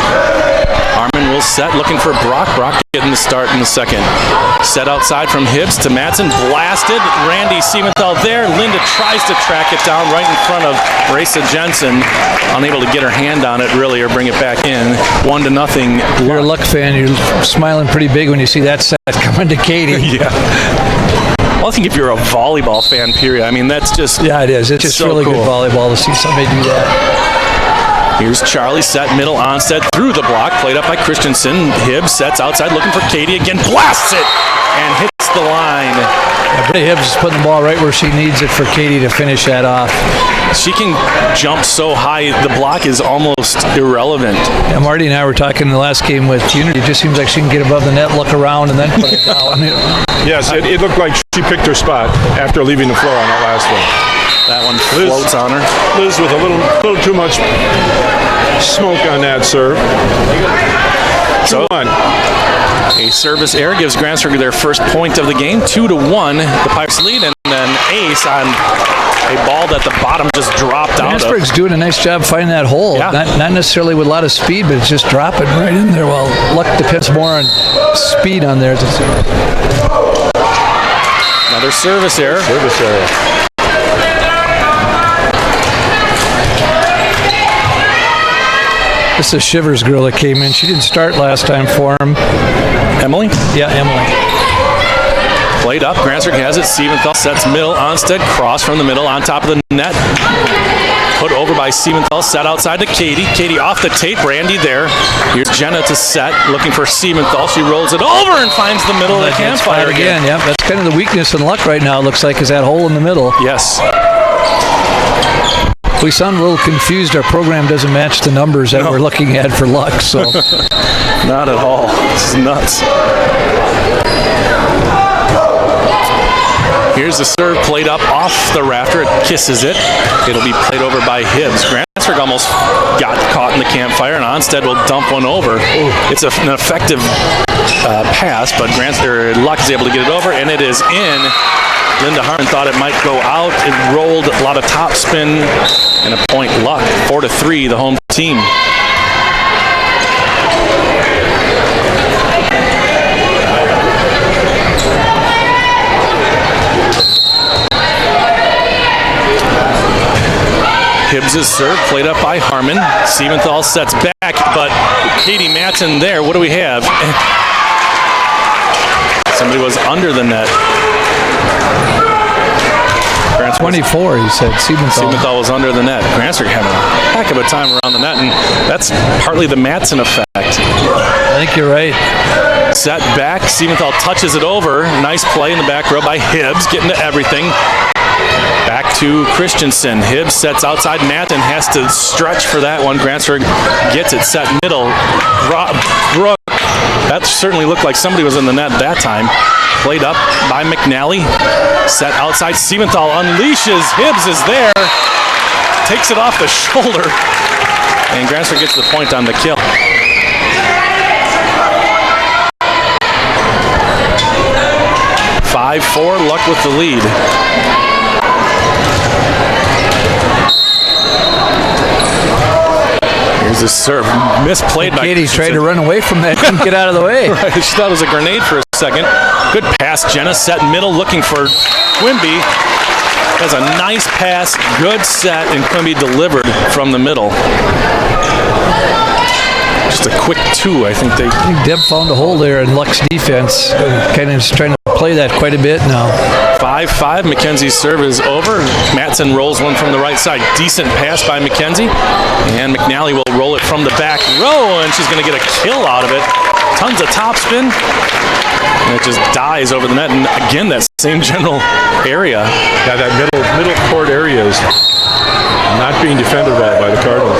Harmon will set, looking for Brock. Brock getting the start in the second. Set outside from Hibbs to Madsen, blasted. Randy Siementhal there. Linda tries to track it down right in front of Raisa Jensen. Unable to get her hand on it really or bring it back in. 1-0. You're a Luck fan. You're smiling pretty big when you see that set coming to Katie. Well, I think if you're a volleyball fan, period, that's just it is. It's just so really cool. Good volleyball to see somebody do that. Here's Charlie, set middle onset through the block, played up by Christensen. Hibbs sets outside, looking for Katie again, blasts it, and hits the line. Brittany Hibbs is putting the ball right where she needs it for Katie to finish that off. She can jump so high, the block is almost irrelevant. Yeah, Marty and I were talking in the last game with Unity. It just seems like she can get above the net, look around, and then put it down. Yes, it looked like she picked her spot after leaving the floor on that last one. That one floats on her. Liz with a little too much smoke on that serve. So a service error gives Grantsburg their first point of the game. 2-1. The Pirates lead, and then ace on a ball that the bottom just dropped out of. Grantsburg's doing a nice job finding that hole. Yeah. Not necessarily with a lot of speed, but it's just dropping right in there. Well, luck depends more on speed on there. Another service error. This is Shivers' girl that came in. She didn't start last time for him. Emily? Yeah, Emily. Played up. Grantsburg has it. Siebenthal sets middle. Onstead cross from the middle on top of the net. Put over by Siebenthal. Set outside to Katie. Katie off the tape. Randy there. Here's Jenna to set. Looking for Siebenthal. She rolls it over and finds the middle of the campfire again. Yeah, that's kind of the weakness in Luck right now. It looks like is that hole in the middle. Yes. We sound a little confused. Our program doesn't match the numbers that we're looking at for Luck. So Not at all. This is nuts. Here's the serve played up off the rafter. It kisses it. It'll be played over by Hibbs. Grantsburg almost got caught in the campfire, and Onstead will dump one over. It's an effective pass, but Luck is able to get it over, and it is in. Linda Harmon thought it might go out. It rolled, a lot of top spin, and a point Luck. 4-3, the home team. Hibbs' serve played up by Harmon. Siebenthal sets back, but Katie Matson there. What do we have? Somebody was under the net. 24, he said. Siebenthal was under the net. Grantsburg having a heck of a time around the net, and that's partly the Matson effect. I think you're right. Set back. Siebenthal touches it over. Nice play in the back row by Hibbs, getting to everything. Back to Christensen. Hibbs sets outside. Matson has to stretch for that one. Grantsburg gets it set middle. Brooke. That certainly looked like somebody was in the net that time. Played up by McNally. Set outside. Siebenthal unleashes. Hibbs is there. Takes it off the shoulder. And Grantsburg gets the point on the kill. (5-4). Luck with the lead. Here's a serve. Misplayed by Katie tried to run away from that. Couldn't get out of the way. Right, she thought it was a grenade for a second. Good pass. Jenna set middle looking for Quimby. Has a nice pass. Good set, and Quimby delivered from the middle. Just a quick two, I think. Deb found a hole there in Luck's defense. Kind of just trying to play that quite a bit now. 5-5. Mackenzie's serve is over. Matson rolls one from the right side. Decent pass by Mackenzie. And McNally will roll it from the back row, and she's going to get a kill out of it. Tons of topspin. And it just dies over the net. And again, that same general area. Yeah, that middle court area is not being defended well by the Cardinals.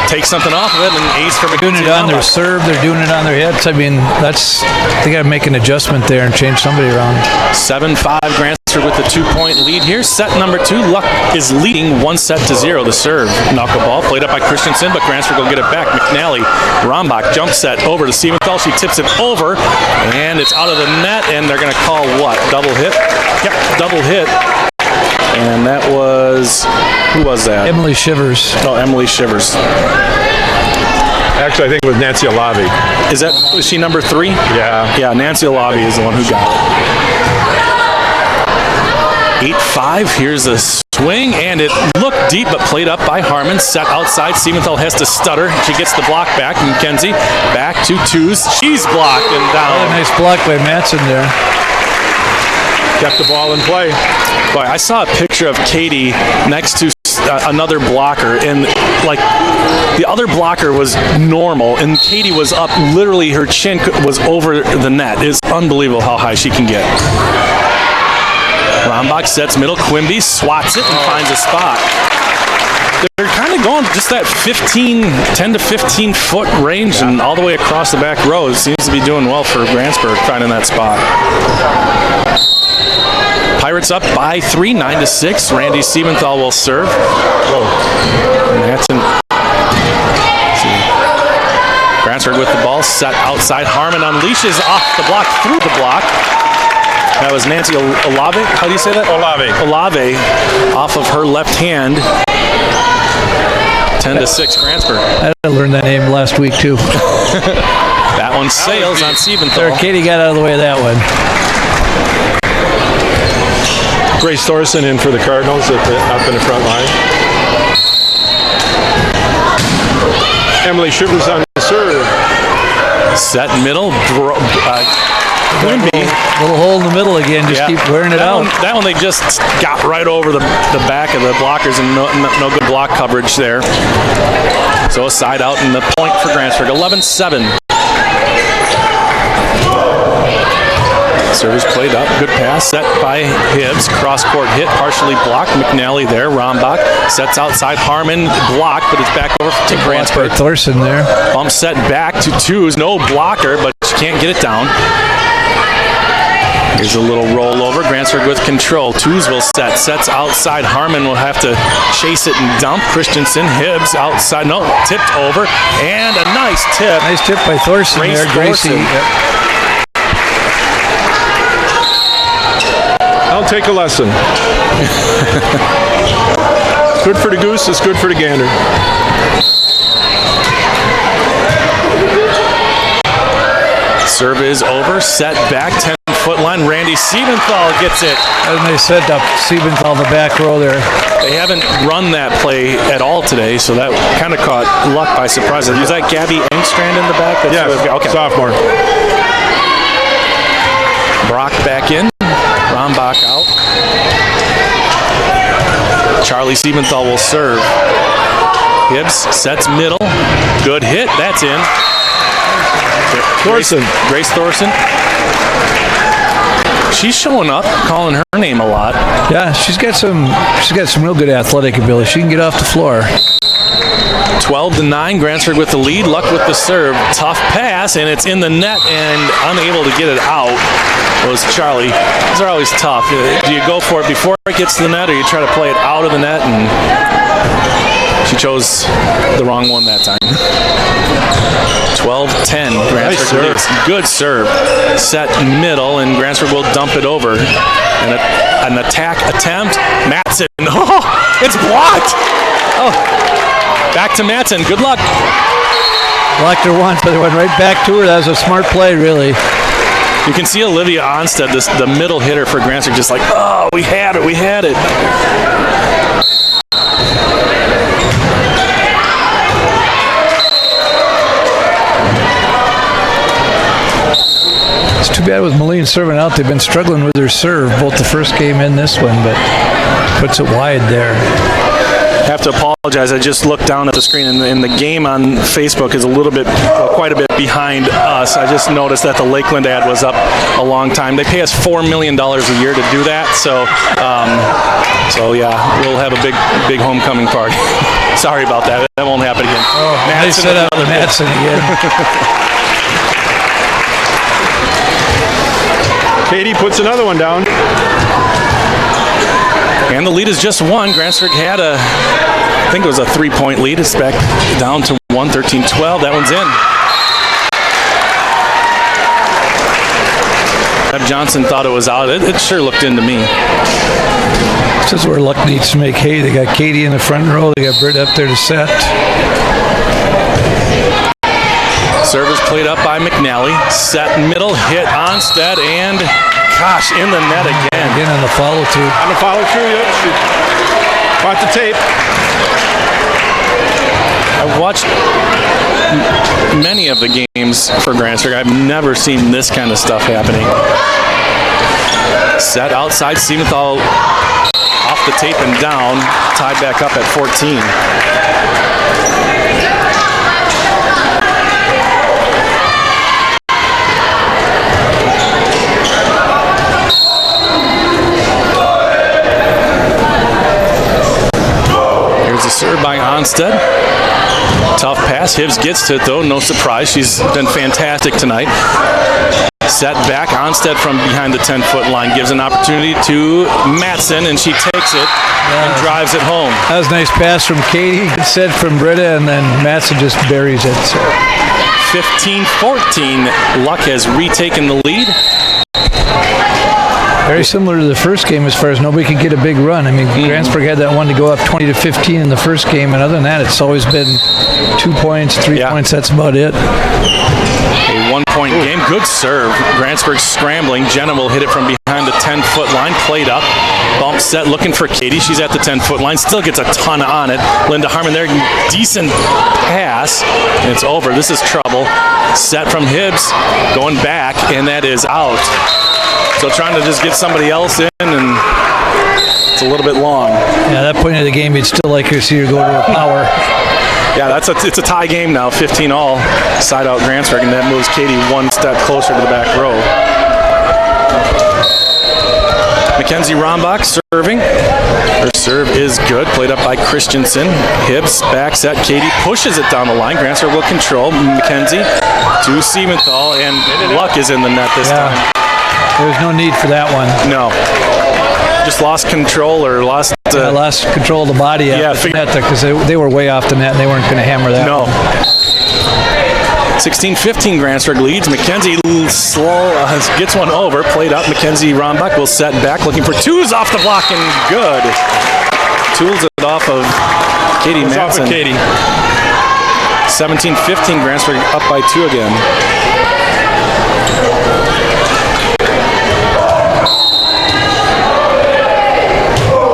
Take something off of it, and ace for They're doing it on their serve. They're doing it on their hits. I mean, they got to make an adjustment there and change somebody around. 7-5. Grantsburg with the 2-point lead here. Set number 2. Luck is leading 1-0. The serve. Knuckleball played up by Christensen, but Grantsburg will get it back. McNally, Rombach, jump set over to Siebenthal. She tips it over, and it's out of the net, and they're going to call what? Double hit? Yep, double hit. And that was, who was that? Emily Shivers. Oh, Emily Shivers. Actually, I think it was Nancy Alavi. Was she number 3? Yeah. Yeah, Nancy Alavi is the one who got it. 8-5. Here's a swing, and it looked deep, but played up by Harmon. Set outside. Siebenthal has to stutter. She gets the block back. Mackenzie back to twos. She's blocked and down. Oh, nice block by Matson there. Kept the ball in play. Boy, I saw a picture of Katie next to another blocker, and like the other blocker was normal, and Katie was up. Literally, her chin was over the net. It's unbelievable how high she can get. Rombach sets middle. Quimby swats it and finds a spot. They're kind of going just that 10 to 15 foot range and all the way across the back row. It seems to be doing well for Grantsburg finding that spot. Pirates up by 3, 9-6. Randy Siebenthal will serve. Matson. Grantsburg with the ball set outside. Harmon unleashes off the block, through the block. That was Nancy Olave. How do you say that? Olave off of her left hand. 10-6 Grantsburg. I learned that name last week too. That one sails on Siebenthal. There, Katie got out of the way of that one. Grace Thorson in for the Cardinals up in the front line. Emily Shivers on the serve. Set middle. Little hole in the middle again. Just keep wearing it out. That one they just got right over the back of the blockers and no good block coverage there. So a side out and the point for Grantsburg. 11-7. Service played up. Good pass. Set by Hibbs. Cross-court hit. Partially blocked. McNally there. Rombach sets outside. Harmon blocked, but it's back over to Grantsburg. Thorson there. Bump set back to twos. No blocker, but she can't get it down. Here's a little rollover. Grantsburg with control. Twos will set. Sets outside. Harmon will have to chase it and dump. Christensen. Hibbs outside. No, tipped over. And a nice tip. Nice tip by Thorson there. Gracie. I'll take a lesson. Good for the goose is good for the gander. Serve is over. Set back. 10-foot line. Randy Siebenthal gets it. And they set up Siebenthal the back row there. They haven't run that play at all today, so that kind of caught Luck by surprise. Is that Gabby Engstrand in the back? Yes, okay. Sophomore. Brock back in. Rombach out. Charlie Siebenthal will serve. Hibbs sets middle. Good hit. That's in. Thorson. Grace Thorson. She's showing up, calling her name a lot. Yeah, she's got some real good athletic ability. She can get off the floor. 12-9, Grantsburg with the lead. Luck with the serve. Tough pass, and it's in the net, and unable to get it out was Charlie. These are always tough. Do you go for it before it gets to the net, or you try to play it out of the net? And she chose the wrong one that time. 12-10, Grantsburg leads. Good serve. Set middle, and Grantsburg will dump it over. And an attack attempt. Matson. Oh, it's blocked. Oh. Back to Matson. Good luck. Blocked her once, but it went right back to her. That was a smart play, really. You can see Olivia Onstead, the middle hitter for Grantsburg, just like, oh, we had it. It's too bad with Moline serving out. They've been struggling with their serve, both the first game and this one, but puts it wide there. Have to apologize. I just looked down at the screen, and the game on Facebook is quite a bit behind us. I just noticed that the Lakeland ad was up a long time. They pay us $4 million a year to do that, so yeah, we'll have a big homecoming party. Sorry about that. That won't happen again. Oh, nice set up with Matson again. Katie puts another one down. And the lead is just one. Grantsburg had I think it was a 3-point lead. It's back down to 1, 13-12. That one's in. Deb Johnson thought it was out. It sure looked in to me. This is where Luck needs to make hay. They got Katie in the front row. They got Britt up there to set. Service played up by McNally. Set middle, hit Onstead, and gosh, in the net again. Again on the follow-through. On the follow-through, yep. She caught the tape. I've watched many of the games for Grantsburg. I've never seen this kind of stuff happening. Set outside, Siebenthal off the tape and down, tied back up at 14. Here's a serve by Onstead. Tough pass. Hibbs gets to it, though. No surprise. She's been fantastic tonight. Set back. Onstead from behind the 10-foot line gives an opportunity to Matson, and she takes it and drives it home. That was a nice pass from Katie. Good set from Britta, and then Matson just buries it. So. 15-14. Luck has retaken the lead. Very similar to the first game as far as nobody could get a big run. I mean, Grantsburg had that one to go up 20-15 in the first game, and other than that, it's always been 2 points, 3 points. That's about it. A 1-point game. Good serve. Grantsburg scrambling. Jenna will hit it from behind the 10-foot line. Played up. Bump set. Looking for Katie. She's at the 10-foot line. Still gets a ton on it. Linda Harmon there. Decent pass. And it's over. This is trouble. Set from Hibbs. Going back. And that is out. So trying to just get somebody else in, and it's a little bit long. Yeah, at that point of the game, you'd still like to see her go to a power. Yeah, it's a tie game now, 15 all, side out Grantsburg, and that moves Katie one step closer to the back row. Mackenzie Rombach serving. Her serve is good, played up by Christensen. Hibbs back set. Katie pushes it down the line. Grantsburg will control. Mackenzie to Siebenthal, and Luck is in the net this time. There was no need for that one. No. Just lost control or lost... lost control of the body at the net because they were way off the net and they weren't going to hammer that one. 16-15 Grantsburg leads. Mackenzie slow gets one over. Played up. Mackenzie Rombach will set back looking for twos off the block and good. Tools it off of Katie Madsen. 17-15 Grantsburg up by 2 again.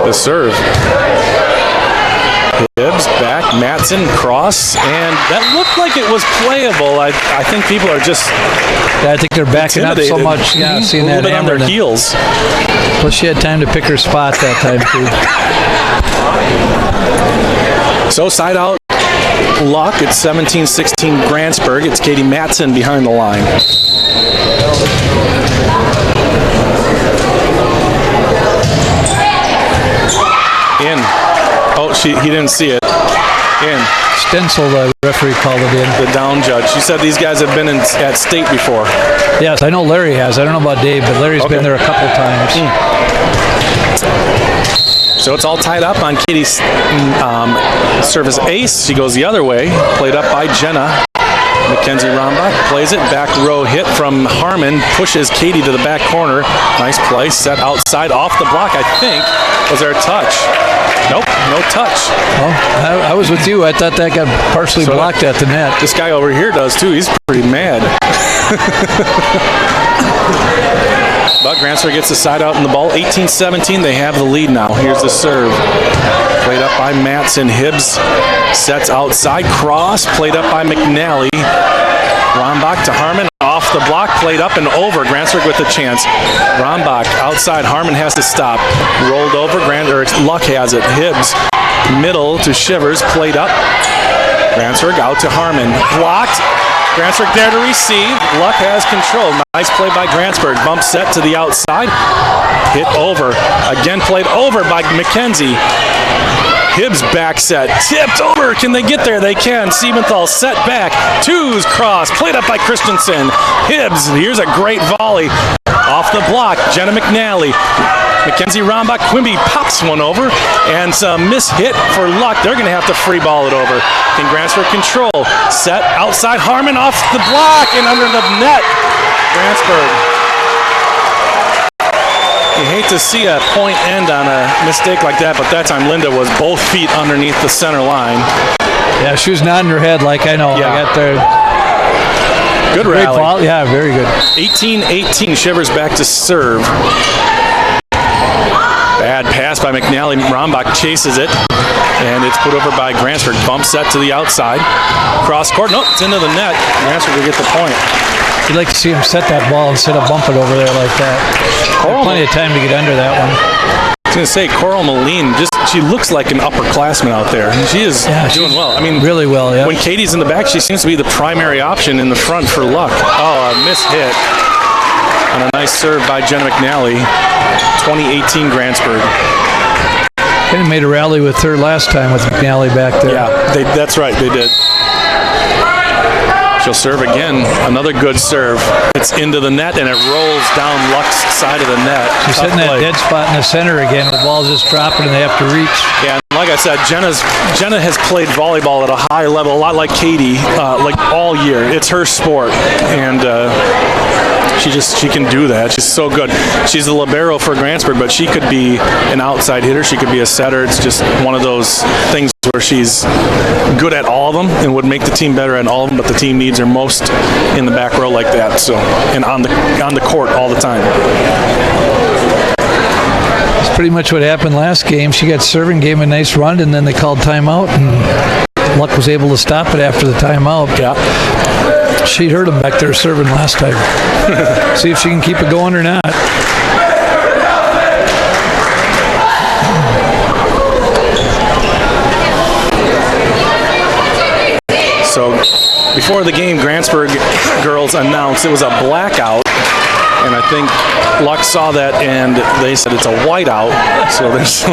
The serve. Hibbs back, Madsen cross, and that looked like it was playable. I think people are just I think they're backing up so much. Yeah, seeing that hammer on their heels. Plus she had time to pick her spot that time too. So side out Luck. It's 17-16 Grantsburg. It's Katie Madsen behind the line. In. Oh, he didn't see it. In. Stencil, the referee called it in. The down judge. She said these guys have been at state before. Yes, I know Larry has. I don't know about Dave, but Larry's been there a couple times. So it's all tied up on Katie's service ace. She goes the other way. Played up by Jenna. Mackenzie Rombach plays it. Back row hit from Harmon. Pushes Katie to the back corner. Nice play. Set outside off the block, I think. Was there a touch? Nope, no touch. Oh, I was with you. I thought that got partially blocked at the net. This guy over here does too. He's pretty mad. But Grantsburg gets the side out in the ball. 18-17. They have the lead now. Here's the serve. Played up by Madsen. Hibbs sets outside. Cross. Played up by McNally. Rombach to Harmon. Off the block. Played up and over. Grantsburg with a chance. Rombach outside. Harmon has to stop. Rolled over. Luck has it. Hibbs. Middle to Shivers. Played up. Grantsburg out to Harmon. Blocked. Grantsburg there to receive. Luck has control. Nice play by Grantsburg. Bump set to the outside. Hit over. Again played over by Mackenzie. Hibbs back set. Tipped over. Can they get there? They can. Siebenthal set back. Twos cross. Played up by Christensen. Hibbs. Here's a great volley. Off the block. Jenna McNally. Mackenzie Rombach. Quimby pops one over. And some miss hit for Luck. They're going to have to free ball it over. Can Grantsburg control? Set outside. Harmon off the block and under the net. Grantsburg. You hate to see a point end on a mistake like that, but that time Linda was both feet underneath the center line. Yeah, she was nodding her head like I know. Yeah. I got there. Good rally. Ball. Yeah, very good. 18-18. Shivers back to serve. Bad pass by McNally. Rombach chases it. And it's put over by Grantsburg. Bump set to the outside. Cross court. Nope, it's into the net. Grantsburg will get the point. You'd like to see him set that ball instead of bump it over there like that. Plenty of time to get under that one. I was going to say, Coral Moline, she looks like an upperclassman out there. She is doing well. I mean, really well, yeah. When Katie's in the back, she seems to be the primary option in the front for Luck. Oh, a missed hit. And a nice serve by Jenna McNally. 2018 Grantsburg. Kind of made a rally with her last time with McNally back there. Yeah, that's right, they did. She'll serve again. Another good serve. It's into the net, and it rolls down Luck's side of the net. She's hitting that dead spot in the center again. The ball's just dropping, and they have to reach. Yeah, like I said, Jenna has played volleyball at a high level, a lot like Katie, like all year. It's her sport, and She can do that. She's so good. She's the libero for Grantsburg, but she could be an outside hitter. She could be a setter. It's just one of those things where she's good at all of them and would make the team better at all of them, but the team needs her most in the back row like that. So, and on the court all the time. That's pretty much what happened last game. She got serving, gave him a nice run, and then they called timeout, and Luck was able to stop it after the timeout. Yeah. She hurt him back there serving last time. See if she can keep it going or not. So before the game, Grantsburg girls announced it was a blackout, and I think Luck saw that and they said it's a whiteout. So there's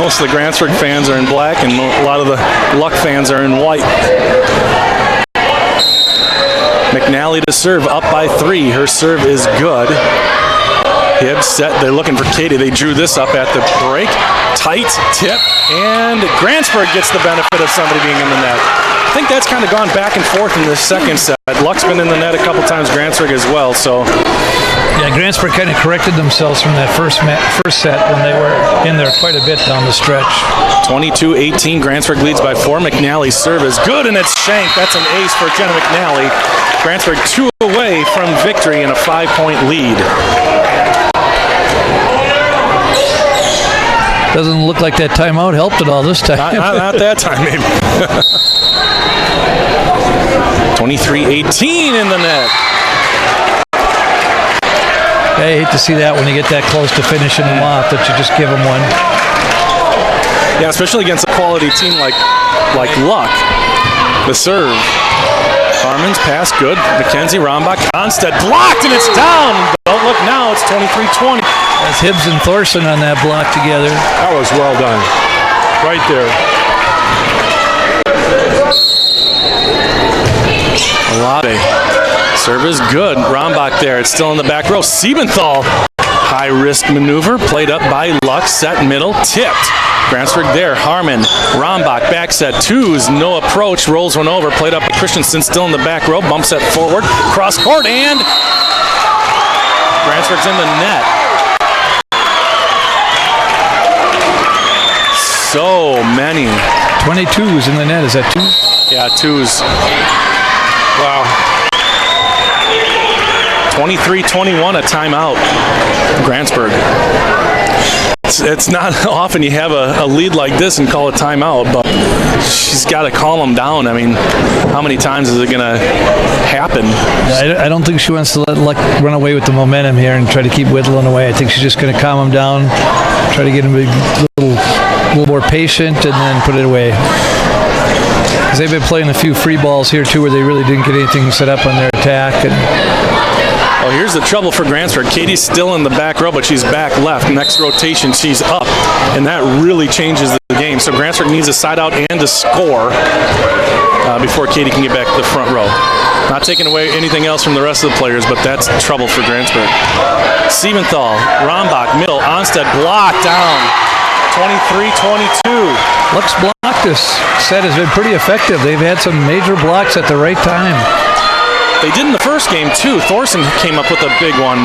most of the Grantsburg fans are in black and a lot of the Luck fans are in white. McNally to serve, up by 3. Her serve is good. Hibbs set. They're looking for Katie. They drew this up at the break. Tight tip, and Grantsburg gets the benefit of somebody being in the net. I think that's kind of gone back and forth in the second set. Luck's been in the net a couple times, Grantsburg as well. So yeah, Grantsburg kind of corrected themselves from that first set when they were in there quite a bit down the stretch. 22-18, Grantsburg leads by 4. McNally's serve is good, and it's shanked. That's an ace for Jenna McNally. Grantsburg 2 away from victory and a 5-point lead. Doesn't look like that timeout helped at all this time. Not that time, maybe. 23-18 in the net. I hate to see that when you get that close to finishing them off, that you just give them one. Yeah, especially against a quality team like Luck. The serve. Harmon's pass, good. McKenzie, Rombach, Onstead, blocked, and it's down. Don't look now, it's 23-20. That's Hibbs and Thorson on that block together. That was well done. Right there. Alave. Serve is good. Rombach there. It's still in the back row. Siebenthal. High risk maneuver. Played up by Luck. Set middle. Tipped. Grantsburg there. Harmon. Rombach. Back set. 2s. No approach. Rolls one over. Played up by Christensen. Still in the back row. Bump set forward. Cross court. And Grantsburg's in the net. So many. 22s in the net. Is that 2? Yeah, 2s. Wow. 23-21, a timeout. Grantsburg. It's not often you have a lead like this and call a timeout, but she's got to calm them down. I mean, how many times is it going to happen? I don't think she wants to let Luck run away with the momentum here and try to keep whittling away. I think she's just going to calm them down, try to get them a little more patient, and then put it away. Because they've been playing a few free balls here, too, where they really didn't get anything set up on their attack. Well, here's the trouble for Grantsburg. Katie's still in the back row, but she's back left. Next rotation, she's up, and that really changes the game. So Grantsburg needs a side out and a score before Katie can get back to the front row. Not taking away anything else from the rest of the players, but that's trouble for Grantsburg. Siebenthal, Rombach, middle, Onstead, blocked down. 23-22. Luck's block this set has been pretty effective. They've had some major blocks at the right time. They did in the first game too. Thorson came up with a big one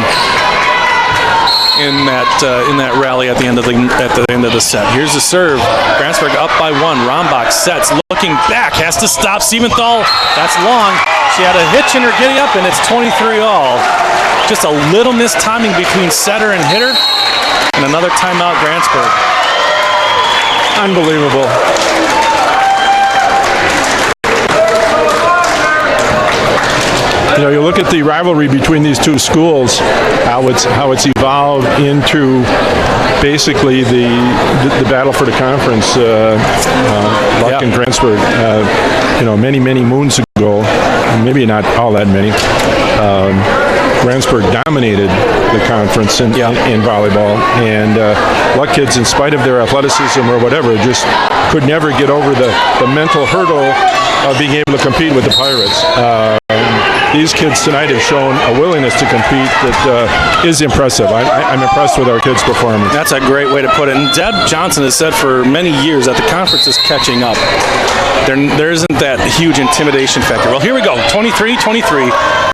in that rally at the end of the set. Here's the serve. Grantsburg up by 1. Rombach sets, looking back, has to stop. Siebenthal, that's long. She had a hitch in her giddy up, and it's 23 all. Just a little mistiming between setter and hitter, and another timeout, Grantsburg. Unbelievable. You know, you look at the rivalry between these two schools, how it's evolved into basically the battle for the conference. Luck and Grantsburg, many moons ago, maybe not all that many. Grantsburg dominated the conference in volleyball, and Luck kids, in spite of their athleticism or whatever, just could never get over the mental hurdle of being able to compete with the Pirates. these kids tonight have shown a willingness to compete that is impressive. I'm impressed with our kids' performance. That's a great way to put it. And Deb Johnson has said for many years that the conference is catching up. There isn't that huge intimidation factor. Well, here we go. 23-23.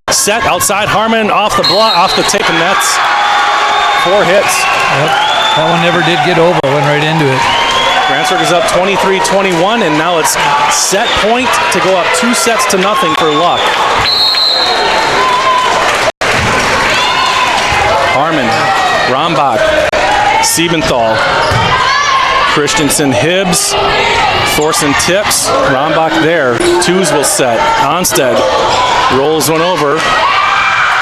Set outside Harmon off the tape and nets. 4 hits. Yep. That one never did get over. Went right into it. Grantsburg is up 23-21, and now it's set point to go up 2-0 for Luck. Harmon, Rombach, Siebenthal, Christensen, Hibbs, Thorson tips, Rombach there. 2s will set. Onstead rolls one over,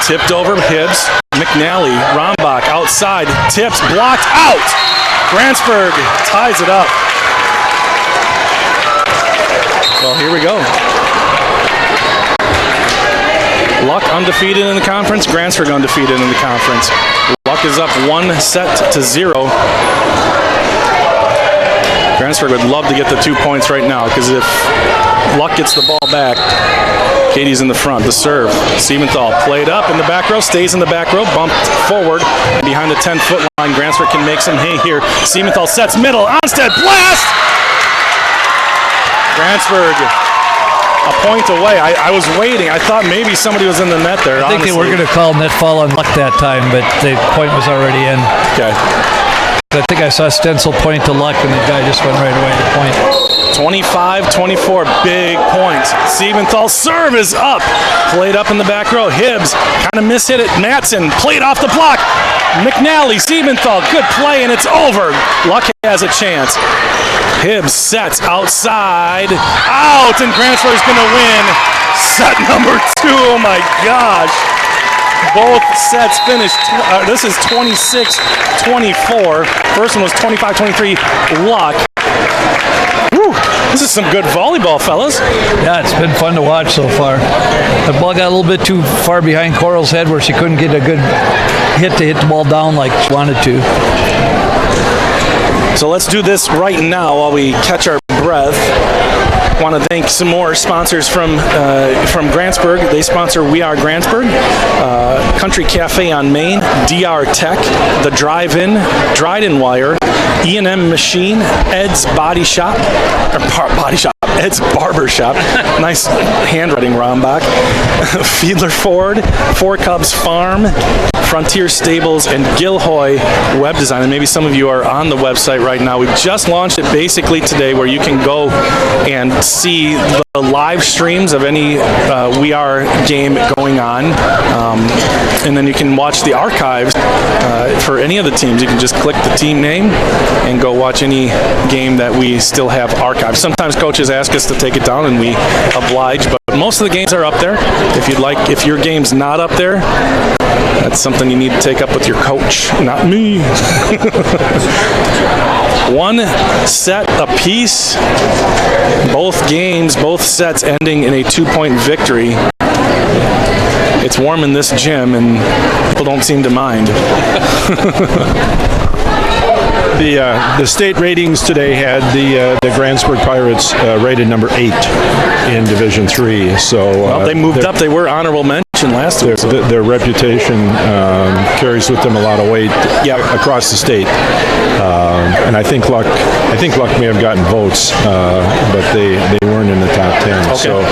tipped over Hibbs, McNally, Rombach outside, tips, blocked, out! Grantsburg ties it up. Well, here we go. Luck undefeated in the conference, Grantsburg undefeated in the conference. Luck is up 1-0. Grantsburg would love to get the 2 points right now, because if Luck gets the ball back, Katie's in the front. The serve. Siebenthal played up in the back row, stays in the back row, bumped forward behind the 10-foot line. Grantsburg can make some hay here. Siebenthal sets middle. Onstead blast! Grantsburg a point away. I was waiting. I thought maybe somebody was in the net there. I think they were going to call net fall on Luck that time, but the point was already in. Okay. I think I saw Stencil point to Luck, and the guy just went right away to point. 25-24, big points. Siebenthal serve is up. Played up in the back row. Hibbs kind of mishit it. Matson played off the block. McNally, Siebenthal, good play, and it's over. Luck has a chance. Hibbs sets outside. Out, and Grantsburg's going to win set number 2. Oh, my gosh. Both sets finished. This is 26-24. First one was 25-23. Luck. Whew, this is some good volleyball, fellas. Yeah, it's been fun to watch so far. The ball got a little bit too far behind Coral's head where she couldn't get a good hit to hit the ball down like she wanted to. So let's do this right now while we catch our breath. I want to thank some more sponsors from Grantsburg. They sponsor We Are Grantsburg, Country Cafe on Main, DR Tech, The Drive-In, Dryden Wire, E&M Machine, Ed's Body Shop, Ed's Barber Shop. Nice handwriting, Rombach. Fiedler Ford, Four Cubs Farm, Frontier Stables, and Gilhoy Web Design. And maybe some of you are on the website right now. We've just launched it basically today, where you can go and see the live streams of any We Are game going on. And then you can watch the archives for any of the teams. You can just click the team name and go watch any game that we still have archived. Sometimes coaches ask us to take it down, and we oblige, but most of the games are up there. If your game's not up there, that's something you need to take up with your coach, not me. 1 set apiece. Both sets ending in a 2-point victory. It's warm in this gym, and people don't seem to mind. The state ratings today had the Grantsburg Pirates rated number 8 in Division 3. So they moved up. They were honorable mention last week. Their reputation carries with them a lot of weight across the state. And I think Luck may have gotten votes, but they weren't in the top 10. Okay. So,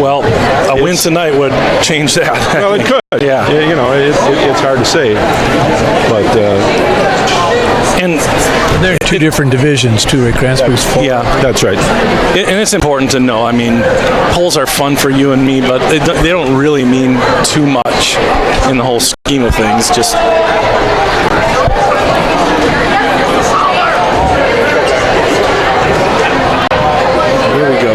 well, a win tonight would change that. Well, it could. Yeah. You know, it's hard to say, but. And they're in 2 different divisions too, right? Grantsburg's 4. Yeah, that's right. And it's important to know. I mean, polls are fun for you and me, but they don't really mean too much in the whole scheme of things. Just here we go.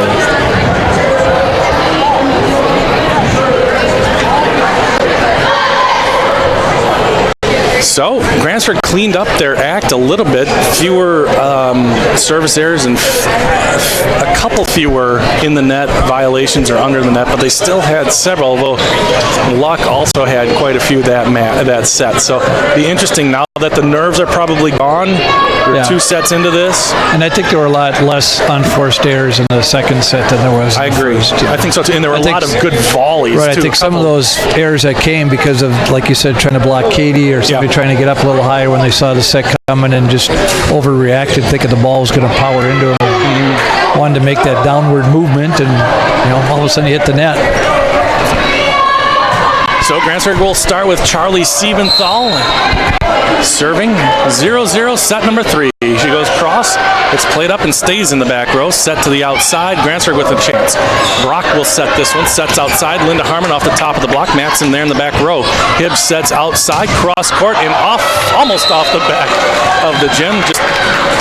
So, Grantsburg cleaned up their act a little bit. Fewer service errors and a couple fewer in the net violations or under the net, but they still had several, although Luck also had quite a few that set. So it'll be interesting now that the nerves are probably gone. We're 2 sets into this. And I think there were a lot less unforced errors in the second set than there was. I agree. I think so too. And there were a lot of good volleys. Right. Too. I think some of those errors that came because of, like you said, trying to block Katie or somebody trying to get up a little higher when they saw the set coming and just overreacted, thinking the ball was going to power into them. Wanted to make that downward movement, and all of a sudden you hit the net. So Grantsburg will start with Charlie Siebenthal serving 0-0, set number 3. She goes cross. It's played up and stays in the back row. Set to the outside. Grantsburg with a chance. Brock will set this one. Sets outside. Linda Harmon off the top of the block. Matson there in the back row. Hibbs sets outside. Cross court and almost off the back of the gym. Just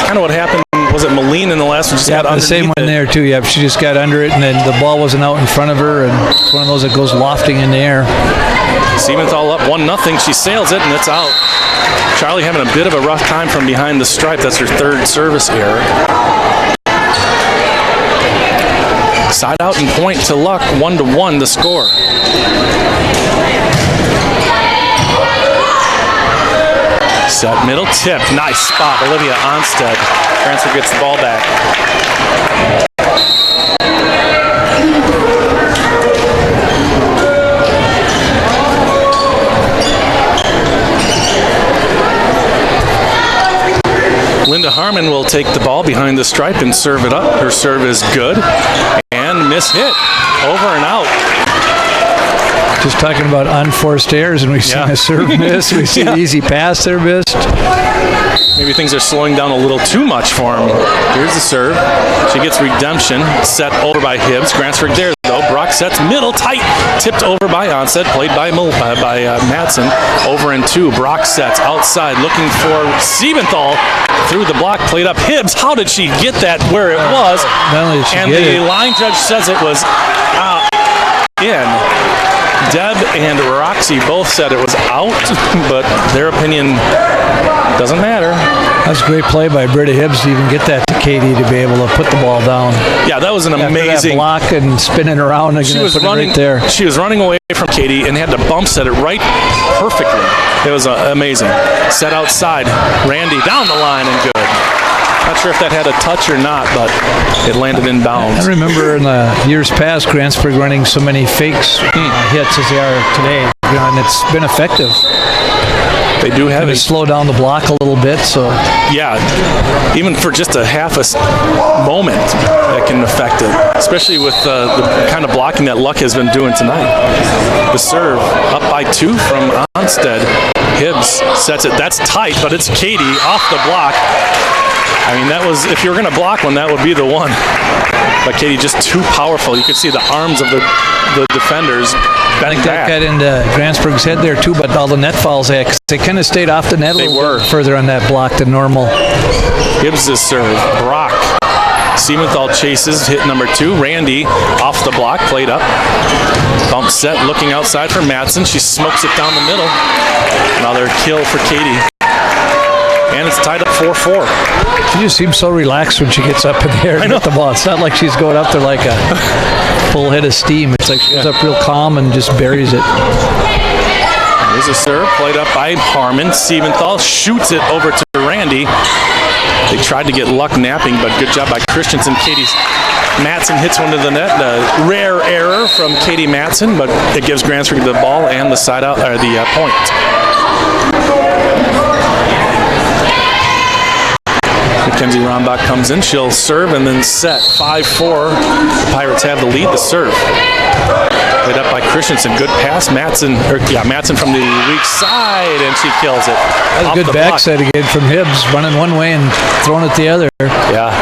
kind of what happened. Was it Moline in the last one? Just got the same one there too. Yeah, she just got under it, and then the ball wasn't out in front of her, and it's one of those that goes lofting in the air. Siebenthal up 1-0. She sails it, and it's out. Charlie having a bit of a rough time from behind the stripe. That's her 3rd service error. Side out and point to Luck. 1-1 the score. Set middle tip. Nice spot. Olivia Onstead. Grantsburg gets the ball back. Linda Harmon will take the ball behind the stripe and serve it up. Her serve is good. And miss hit. Over and out. Just talking about unforced errors, and we've seen a serve miss. We've seen an easy pass there missed. Maybe things are slowing down a little too much for him. Here's the serve. She gets redemption. Set over by Hibbs. Grantsburg there, though. Brock sets middle, tight. Tipped over by Onset. Played by Matson. Over and 2. Brock sets outside. Looking for Siebenthal. Through the block. Played up Hibbs. How did she get that where it was? Not only did she and get the it. line judge says it was in. Deb and Roxy both said it was out, but their opinion doesn't matter. That's a great play by Britta Hibbs to even get that to Katie to be able to put the ball down. Yeah, that was an amazing that block and spinning around again. She was running right there. She was running away from Katie and had to bump set it right perfectly. It was amazing. Set outside, Randy down the line and good. Not sure if that had a touch or not, but it landed in bounds. I remember in the years past, Grantsburg running so many fakes hits as they are today, and it's been effective. They do have it. Slow down the block a little bit, so. Yeah, even for just a half a moment, that can affect it, especially with the kind of blocking that Luck has been doing tonight. The serve up by 2 from Onstead. Hibbs sets it. That's tight, but it's Katie off the block. I mean, that was, if you were going to block one, that would be the one. But Katie just too powerful. You could see the arms of the defenders bending back. That got into Grantsburg's head there too, but all the net fouls they kind of stayed off the net a little bit further on that block than normal. Gibbs the serve. Brock. Siebenthal chases, hit number 2. Randy off the block, played up. Bump set, looking outside for Matson. She smokes it down the middle. Another kill for Katie. And it's tied up 4-4. She just seems so relaxed when she gets up in the air and hit the ball. It's not like she's going up there like a full head of steam. It's like she's up real calm and just buries it. There's a serve played up by Harmon. Siebenthal shoots it over to Randy. They tried to get Luck napping, but good job by Christensen. Matson hits one to the net. A rare error from Katie Matson, but it gives Grantsburg the ball and the side out, or the point. Mackenzie Rombach comes in. She'll serve and then set 5-4. The Pirates have the lead. The serve played up by Christensen. Good pass. Matson from the weak side, and she kills it. That was a good backside again from Hibbs, running one way and throwing it the other. Yeah.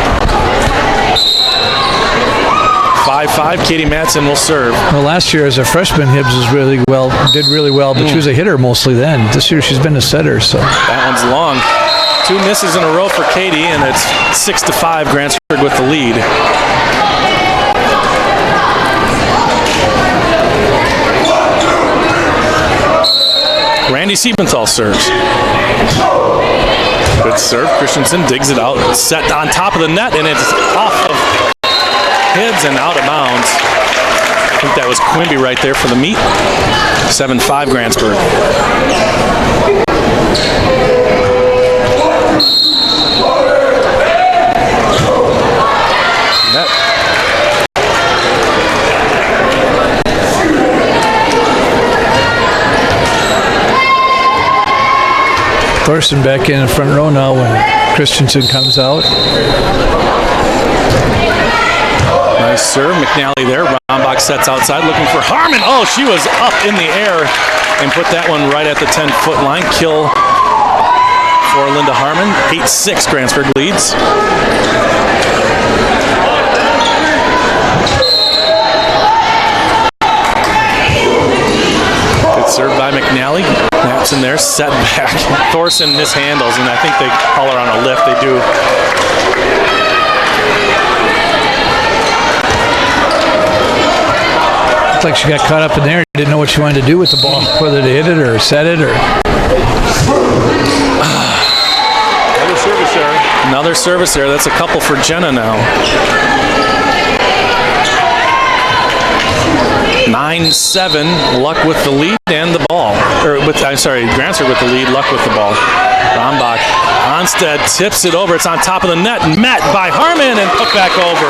5-5. Katie Matson will serve. Well, last year as a freshman, Hibbs did really well, but she was a hitter mostly then. This year she's been a setter, so. That one's long. 2 misses in a row for Katie, and it's 6-5. Grantsburg with the lead. Randy Siebenthal serves. Good serve. Christensen digs it out. Set on top of the net, and it's off of Hibbs and out of bounds. I think that was Quimby right there for the meet. 7-5 Grantsburg. Net. Thorson back in the front row now when Christensen comes out. Nice serve. McNally there. Rombach sets outside looking for Harmon. Oh, she was up in the air and put that one right at the 10-foot line. Kill for Linda Harmon. 8-6 Grantsburg leads. Good serve by McNally. Naps in there, set back. Thorson mishandles, and I think they call her on a lift. They do. Looks like she got caught up in there. Didn't know what she wanted to do with the ball, whether to hit it or set it or. Another service error. Another service error. That's a couple for Jenna now. 9-7. Luck with the lead and the ball. Grantsburg with the lead. Luck with the ball. Rombach. Onstead tips it over. It's on top of the net. Met by Harmon and put back over.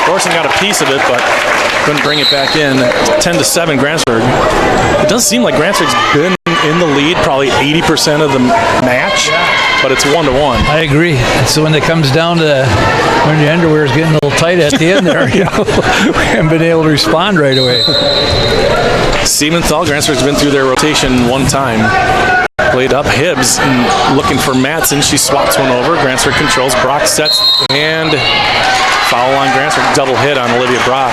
Thorson got a piece of it, but couldn't bring it back in. 10-7 Grantsburg. It does seem like Grantsburg's been in the lead probably 80% of the match, but it's 1-1. I agree. So when it comes down to when your underwear is getting a little tight at the end there, we haven't been able to respond right away. Siementhal, Grantsburg's been through their rotation one time. Played up Hibbs looking for Matson. She swaps one over. Grantsburg controls. Brock sets and foul on Grantsburg. Double hit on Olivia Brock.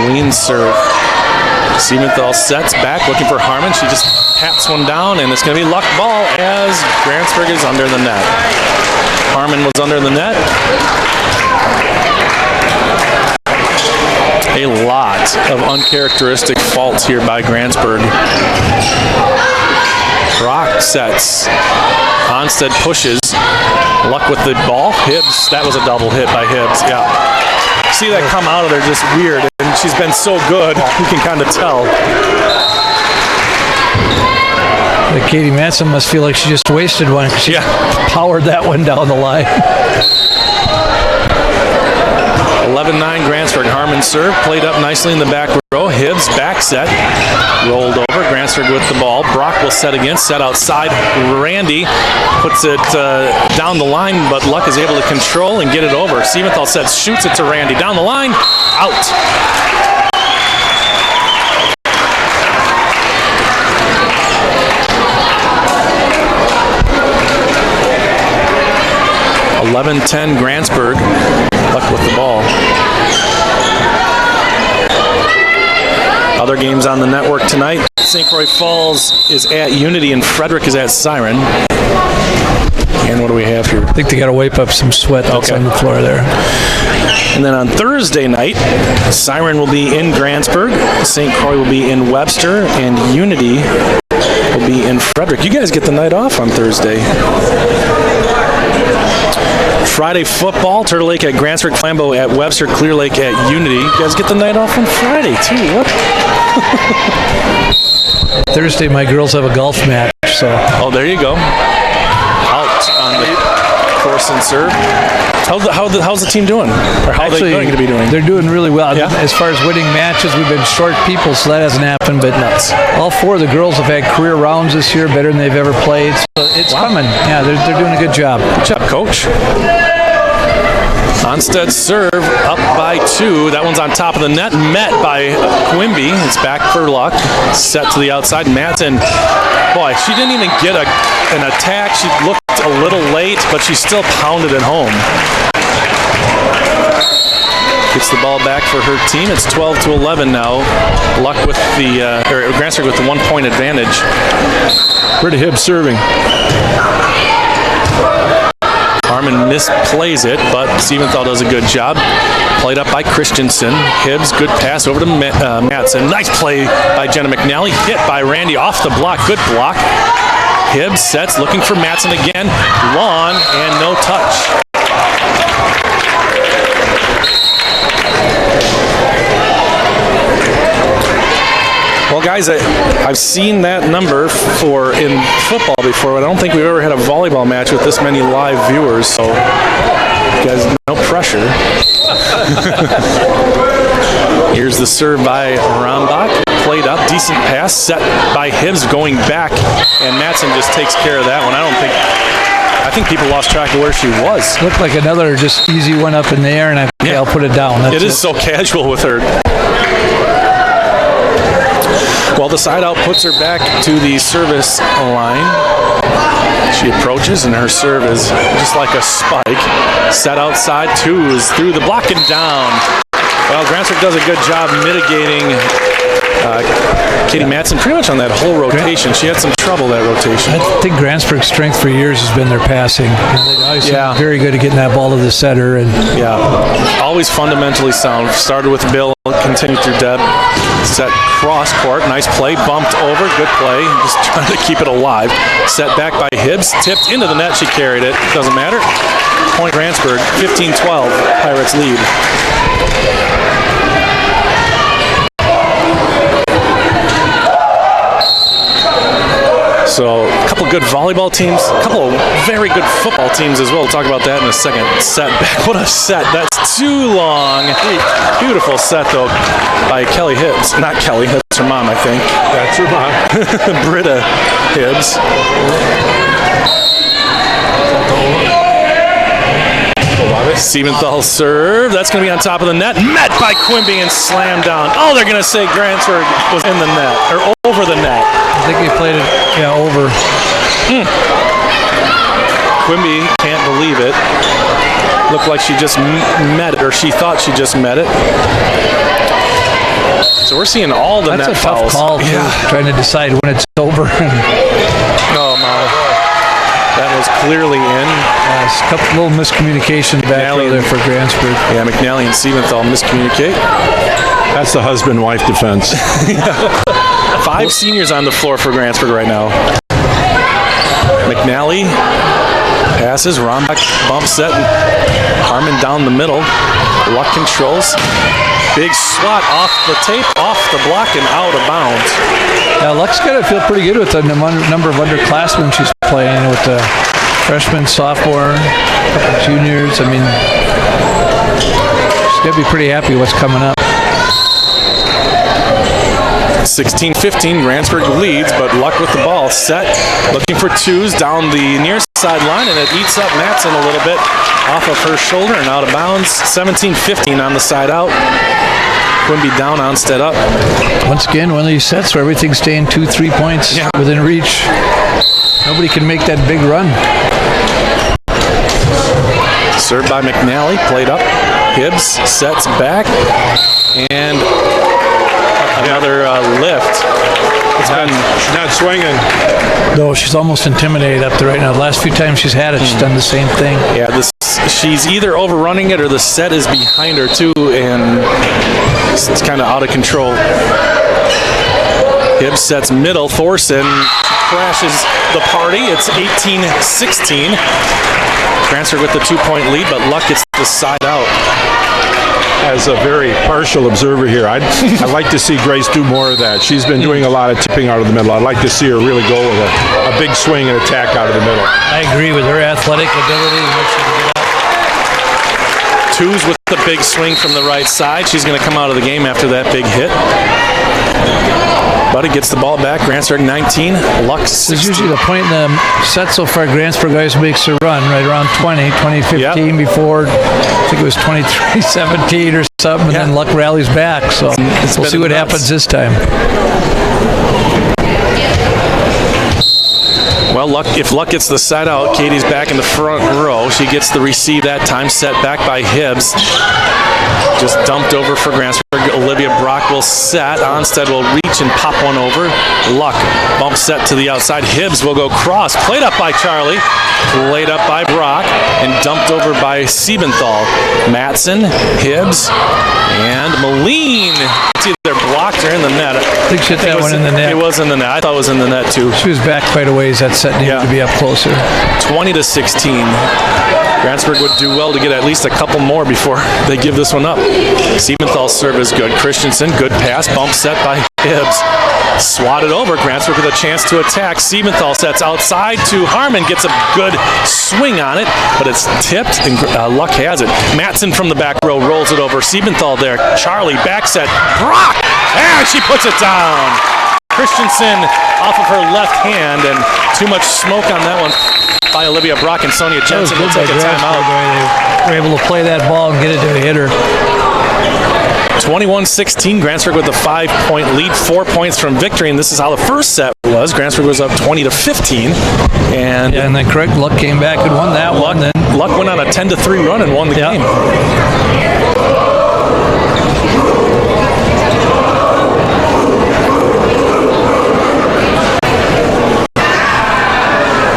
Lean serve. Siementhal sets back looking for Harmon. She just taps one down, and it's going to be luck ball as Grantsburg is under the net. Harmon was under the net. A lot of uncharacteristic faults here by Grantsburg. Brock sets. Onstead pushes. Luck with the ball. Hibbs. That was a double hit by Hibbs. Yeah. See that come out of there just weird. And she's been so good, you can kind of tell. Katie Matson must feel like she just wasted one because she powered that one down the line. 11-9 Grantsburg. Harmon serve. Played up nicely in the back row. Hibbs back set. Rolled over. Grantsburg with the ball. Brock will set again. Set outside. Randy puts it down the line, but Luck is able to control and get it over. Siementhal sets. Shoots it to Randy. Down the line. Out. (11-10) Grantsburg. Luck with the ball. Other games on the network tonight. St. Croix Falls is at Unity and Frederick is at Siren. And what do we have here? I think they got to wipe up some sweat that's on the floor there. And then on Thursday night, Siren will be in Grantsburg, St. Croix will be in Webster, and Unity will be in Frederick. You guys get the night off on Thursday. Friday football, Turtle Lake at Grantsburg, Flambeau at Webster, Clear Lake at Unity. You guys get the night off on Friday, too. What? Thursday, my girls have a golf match, so. Oh, there you go. Out on the Thorson serve. How's the team doing? Or how Actually, are they going to be doing? They're doing really well. Yeah? As far as winning matches, we've been short people, so that hasn't happened. But all four of the girls have had career rounds this year, better than they've ever played. So it's coming. Yeah, they're doing a good job. Good job, Coach. Onstead serve up by 2. That one's on top of the net. Met by Quimby. It's back for Luck. Set to the outside. Matson. Boy, she didn't even get an attack. She looked a little late, but she still pounded it home. Gets the ball back for her team. It's 12-11 now. Luck with the Grantsburg with the 1-point advantage. Britta Hibbs serving. Harmon misplays it, but Siebenthal does a good job. Played up by Christensen. Hibbs, good pass over to Matson. Nice play by Jenna McNally. Hit by Randy off the block. Good block. Hibbs sets, looking for Matson again. Long and no touch. Well, guys, I've seen that number in football before, but I don't think we've ever had a volleyball match with this many live viewers, so you guys, no pressure. Here's the serve by Rambach. Played up, decent pass, set by Hibbs going back, and Matson just takes care of that one. I think people lost track of where she was. Looked like another just easy one up in the air, and I'll put it down. It is so casual with her. Well, the side out puts her back to the service line. She approaches, and her serve is just like a spike. Set outside, twos through the block and down. Well, Grantsburg does a good job mitigating Katie Matson pretty much on that whole rotation. She had some trouble that rotation. I think Grantsburg's strength for years has been their passing. They've always been very good at getting that ball to the setter. And always fundamentally sound. Started with Bill, continued through Deb. Set cross court, nice play, bumped over, good play. Just trying to keep it alive. Set back by Hibbs, tipped into the net. She carried it. Doesn't matter. Point Grantsburg, 15-12. Pirates lead. So a couple good volleyball teams, a couple of very good football teams as well. We'll talk about that in a second. Set back. What a set. That's too long. Beautiful set, though, by Kelly Hibbs. Not Kelly. That's her mom, I think. That's her mom. Britta Hibbs. Siebenthal serve. That's going to be on top of the net. Met by Quimby and slammed down. Oh, they're going to say Grantsburg was in the net, or over the net. I think they played it, over. Quimby can't believe it. Looked like she just met it, or she thought she just met it. So we're seeing all the net fouls. That's a tough call, too, trying to decide when it's over. Oh, my. That was clearly in. It's a couple little miscommunication back there for Grantsburg. Yeah, McNally and Siebenthal miscommunicate. That's the husband-wife defense. 5 seniors on the floor for Grantsburg right now. McNally passes. Rombach bump set. Harmon down the middle. Luck controls. Big swat off the tape, off the block, and out of bounds. Yeah, Luck's got to feel pretty good with the number of underclassmen she's playing, with the freshman, sophomore, couple juniors. I mean, she's got to be pretty happy what's coming up. 16-15, Grantsburg leads, but Luck with the ball. Set, looking for twos down the near sideline, and it eats up Matson a little bit off of her shoulder and out of bounds. 17-15 on the side out. Quimby down, Onstead up. Once again, one of these sets where everything's staying 2-3 points within reach. Nobody can make that big run. Served by McNally, played up. Hibbs sets back, and another lift. She's not swinging. No, she's almost intimidated up there right now. The last few times she's had it, she's done the same thing. Yeah, she's either overrunning it or the set is behind her too, and it's kind of out of control. Hibbs sets middle. Thorson crashes the party. It's 18-16. Grantsburg with the 2-point lead, but Luck gets the side out. As a very partial observer here, I'd like to see Grace do more of that. She's been doing a lot of tipping out of the middle. I'd like to see her really go with a big swing and attack out of the middle. I agree with her athletic ability and what she can get out. Twos with the big swing from the right side. She's going to come out of the game after that big hit. Buddy gets the ball back. Grantsburg 19, Luck 16. This is usually the point in the set so far. Grantsburg always makes a run right around 2015 before. I think it was 23-17 or something, and then Luck rallies back. So we'll see what happens this time. Well, if Luck gets the side out, Katie's back in the front row. She gets the receive that time, set back by Hibbs. just dumped over for Grantsburg. Olivia Brock will set. Onstead will reach and pop one over. Luck bump set to the outside. Hibbs will go cross. Played up by Charlie. Played up by Brock. And dumped over by Siebenthal. Matson, Hibbs, and Moline. It's either blocked or in the net. I think she hit that one in the net. It was in the net. I thought it was in the net too. She was back quite a ways. That set needed to be up closer. 20-16. Grantsburg would do well to get at least a couple more before they give this one up. Siebenthal's serve is good. Christensen, good pass. Bump set by Hibbs. Swatted over. Grantsburg with a chance to attack. Siebenthal sets outside to Harmon. Gets a good swing on it, but it's tipped, and Luck has it. Matson from the back row rolls it over. Siebenthal there. Charlie back set. Brock! And she puts it down. Christensen off of her left hand, and too much smoke on that one by Olivia Brock, and Sonia Jensen will take a timeout. They were able to play that ball and get it to a hitter. 21-16, Grantsburg with a 5-point lead, 4 points from victory, and this is how the first set was. Grantsburg was up 20-15, and then correct, Luck came back and won that one. Then Luck went on a 10-3 run and won the game.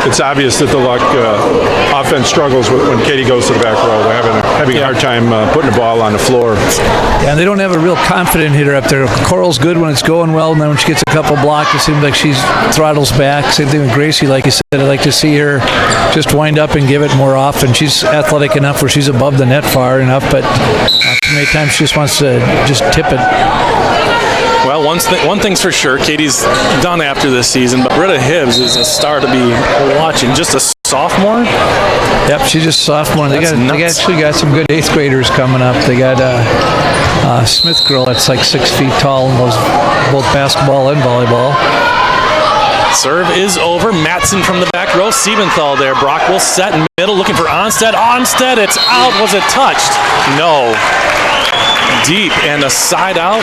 It's obvious that the Luck offense struggles when Katie goes to the back row. They're having a hard time putting the ball on the floor. Yeah, and they don't have a real confident hitter up there. Coral's good when it's going well, and then when she gets a couple blocks, it seems like she throttles back. Same thing with Gracie, like you said. I'd like to see her just wind up and give it more often. She's athletic enough where she's above the net far enough, but too many times she just wants to just tip it. Well, one thing's for sure, Katie's done after this season, but Britta Hibbs is a star to be watching. Just a sophomore? Yep, she's just a sophomore. They actually got some good 8th graders coming up. They got a Smith girl that's like 6 feet tall and knows both basketball and volleyball. Serve is over. Matson from the back row. Siebenthal there. Brock will set in middle, looking for Onstead. Onstead, it's out. Was it touched? No. Deep and a side out.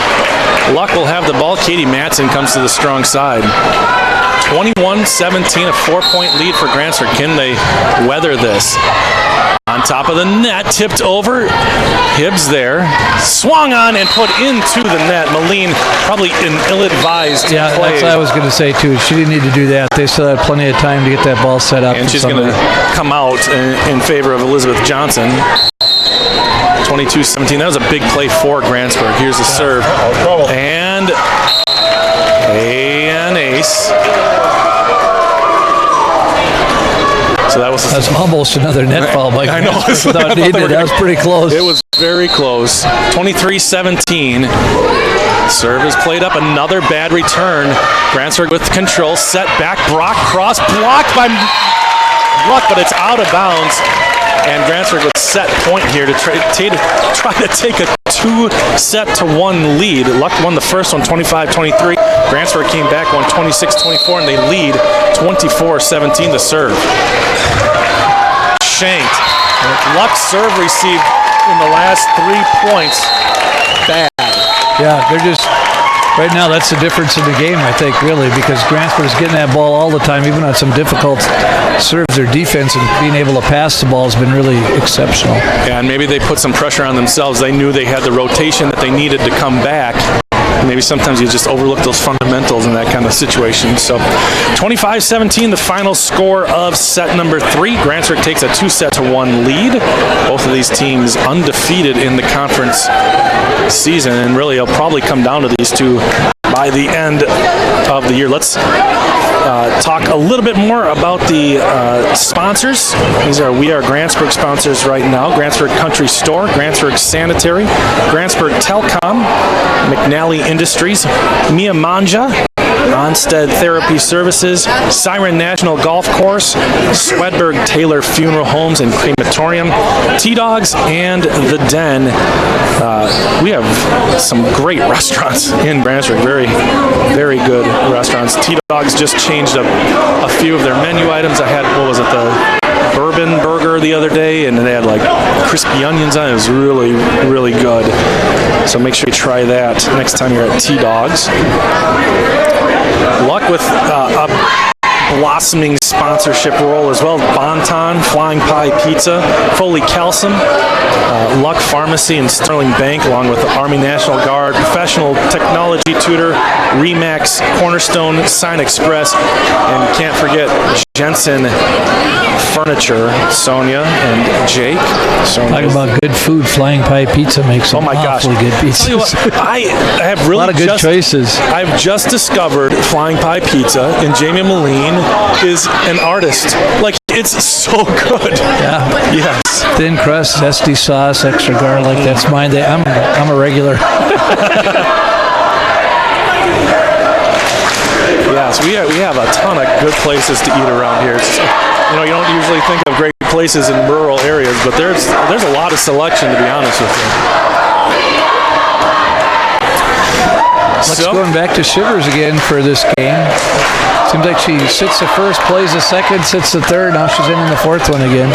Luck will have the ball. Katie Matson comes to the strong side. 21-17, a 4-point lead for Grantsburg. Can they weather this? On top of the net, tipped over. Hibbs there. Swung on and put into the net. Moline probably an ill-advised play. That's what I was going to say, too. She didn't need to do that. They still had plenty of time to get that ball set up. And she's going to come out in favor of Elizabeth Johnson. 22-17. That was a big play for Grantsburg. Here's the serve. And an ace. So that's almost another net foul by I know. Without needing it. That was pretty close. It was very close. 23-17. Serve is played up. Another bad return. Grantsburg with control. Set back. Brock cross. Blocked by Luck, but it's out of bounds. And Grantsburg with set point here to try to take a 2-1 lead. Luck won the first one 25-23. Grantsburg came back, won 26-24, and they lead 24-17 to serve. Shanked. Luck's serve received in the last 3 points. Bad. Yeah, they're just... Right now, that's the difference in the game, I think, really, because Grantsburg is getting that ball all the time, even on some difficult serves. Their defense and being able to pass the ball has been really exceptional. Yeah, and maybe they put some pressure on themselves. They knew they had the rotation that they needed to come back. Maybe sometimes you just overlook those fundamentals in that kind of situation. So 25-17, the final score of set number 3. Grantsburg takes a 2-1 lead. Both of these teams undefeated in the conference season, and really it'll probably come down to these two by the end of the year. Let's talk a little bit more about the sponsors. These are We Are Grantsburg sponsors right now. Grantsburg Country Store, Grantsburg Sanitary, Grantsburg Telcom, McNally Industries, Mia Manja, Onstead Therapy Services, Siren National Golf Course, Swedberg Taylor Funeral Homes and Crematorium, T-Dogs, and The Den. We have some great restaurants in Grantsburg. Very, very good restaurants. T-Dogs just changed up a few of their menu items. I had, the bourbon burger the other day, and they had like crispy onions on it. It was really, really good. So make sure you try that next time you're at T-Dogs. Luck with a blossoming sponsorship role as well. Bonton, Flying Pie Pizza, Foley Kelsom, Luck Pharmacy, and Sterling Bank, along with the Army National Guard, Professional Technology Tutor, Remax, Cornerstone, Sign Express, and can't forget Jensen Furniture, Sonia and Jake. Talking about good food, Flying Pie Pizza makes some awfully good pizzas. Tell you what, I have really a lot of good choices. I've just discovered Flying Pie Pizza, and Jamie Moline is an artist. Like, it's so good. Yeah. Yes. Thin crust, zesty sauce, extra garlic. That's mine. I'm a regular. Yes, we have a ton of good places to eat around here. You don't usually think of great places in rural areas, but there's a lot of selection, to be honest with you. Luck's going back to Shivers again for this game. Seems like she sits the first, plays the second, sits the third. Now she's in the fourth one again.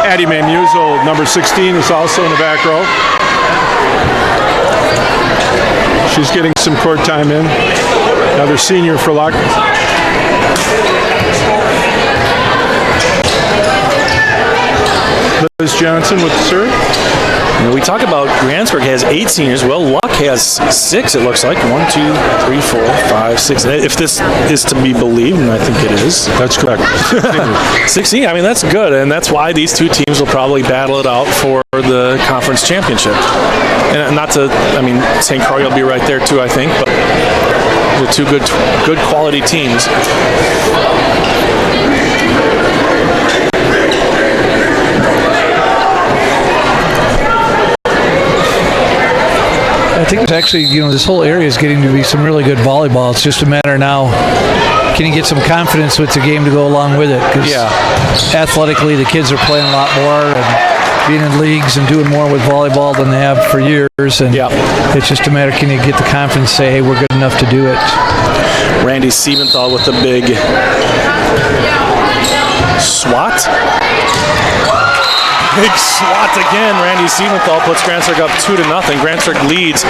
Addie Mamuzo, number 16, is also in the back row. She's getting some court time in. Another senior for Luck. Liz Johnson with the serve. We talk about Grantsburg has 8 seniors. Well, Luck has 6, it looks like. 1, 2, 3, 4, 5, 6. If this is to be believed, and I think it is. That's correct. 16, I mean, that's good, and that's why these two teams will probably battle it out for the conference championship. And not to, I mean, St. Croix will be right there too, I think, but they're two good quality teams. I think it's actually, this whole area is getting to be some really good volleyball. It's just a matter now, can you get some confidence with the game to go along with it? Because athletically, the kids are playing a lot more and being in leagues and doing more with volleyball than they have for years. And it's just a matter, can you get the confidence to say, hey, we're good enough to do it? Randy Siebenthal with the big swat. Big swat again. Randy Siebenthal puts Grantsburg up 2-0. Grantsburg leads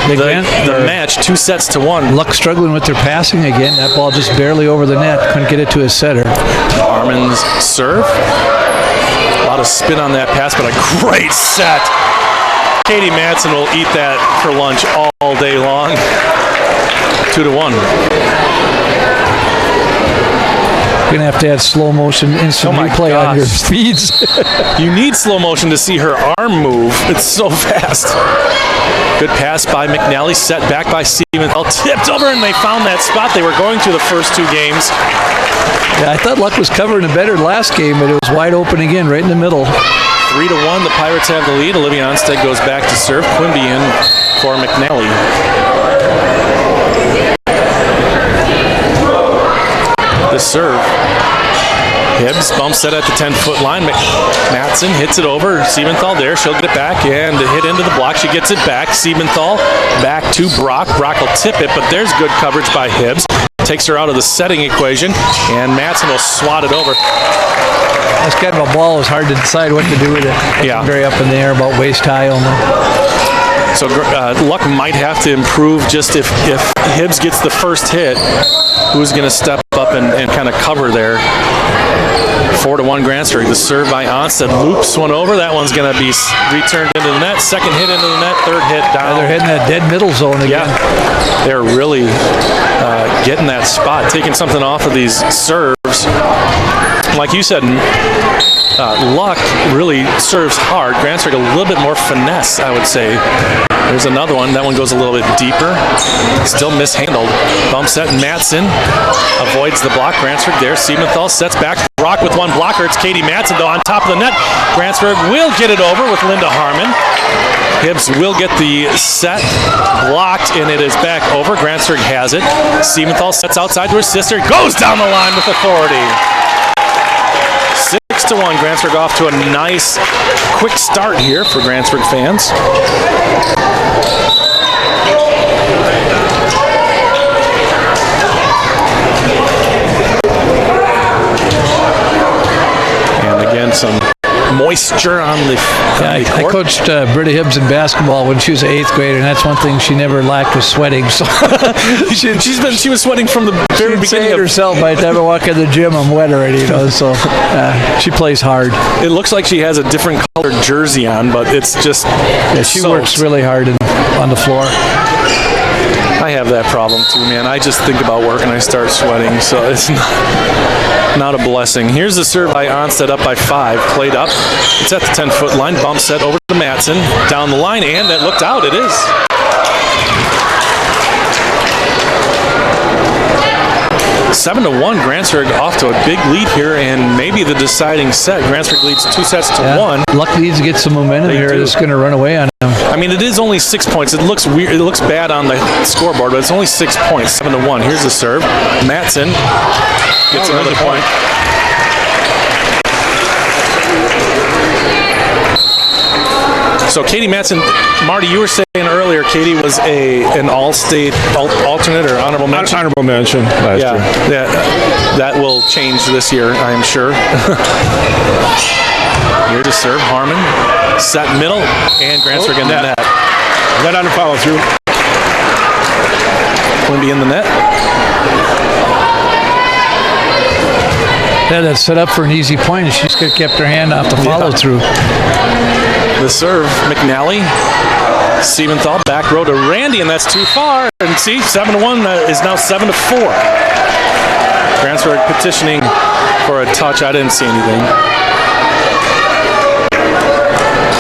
the match 2-1. Luck struggling with their passing again. That ball just barely over the net. Couldn't get it to his setter. Armin's serve. A lot of spin on that pass, but a great set. Katie Madsen will eat that for lunch all day long. 2-1. You're going to have to add slow motion instant replay on your feeds. You need slow motion to see her arm move. It's so fast. Good pass by McNally, set back by Siebenthal, tipped over, and they found that spot they were going to the first 2 games. Yeah, I thought Luck was covering it better last game, but it was wide open again, right in the middle. 3-1, the Pirates have the lead. Olivia Onstead goes back to serve. Quimby in for McNally. The serve. Hibbs bumps that at the 10-foot line. Madsen hits it over. Siebenthal there. She'll get it back and hit into the block. She gets it back. Siebenthal back to Brock. Brock will tip it, but there's good coverage by Hibbs. Takes her out of the setting equation, and Madsen will swat it over. That's kind of a ball. It's hard to decide what to do with it. Yeah. Very up in the air, about waist high only. So Luck might have to improve just if Hibbs gets the first hit, who's going to step up and kind of cover there. 4-1 Grantsburg. The serve by Onstead loops one over. That one's going to be returned into the net. Second hit into the net. Third hit down. They're hitting that dead middle zone again. Yeah, they're really getting that spot, taking something off of these serves. Like you said, Luck really serves hard. Grantsburg a little bit more finesse, I would say. There's another one. That one goes a little bit deeper. Still mishandled. Bump set. Madsen avoids the block. Grantsburg there. Siebenthal sets back. Brock with one blocker. It's Katie Madsen, though, on top of the net. Grantsburg will get it over with Linda Harmon. Hibbs will get the set blocked, and it is back over. Grantsburg has it. Siebenthal sets outside to her sister. Goes down the line with authority. 6-1. Grantsburg off to a nice, quick start here for Grantsburg fans. And again, some moisture on the I court. coached Britta Hibbs in basketball when she was an 8th grader, and that's one thing she never lacked was sweating. So she was sweating from the very she'd say beginning it of herself, by the time I walk in the gym, I'm wet already. So she plays hard. It looks like she has a different colored jersey on, but it's just She soaked. works really hard on the floor. I have that problem too, man. I just think about work and I start sweating, so it's not a blessing. Here's the serve by Onstead, up by 5. Played up. It's at the 10-foot line. Bump set over to Matson. Down the line, and that looked out. It is. Seven to 1, Grantsburg off to a big lead here, and maybe the deciding set. Grantsburg leads 2 sets to 1. Luck needs to get some momentum They here. do. It's going to run away on him. I mean, it is only 6 points. It looks weird. It looks bad on the scoreboard, but it's only 6 points. 7 to 1. Here's the serve. Matson gets another point. So Katie Matson, Marty, you were saying earlier, Katie was an all-state alternate or honorable mention. Honorable mention last year. That will change this year, I am sure. Here to serve, Harmon, set middle, and Grantsburg in the net. Net on the follow through. Quimby in the net. Yeah, that's set up for an easy point, and she just could have kept her hand off the follow-through. The serve, McNally. Siebenthal, back row to Randy, and that's too far. And see, 7 to 1 is now 7 to 4. Grantsburg petitioning for a touch. I didn't see anything.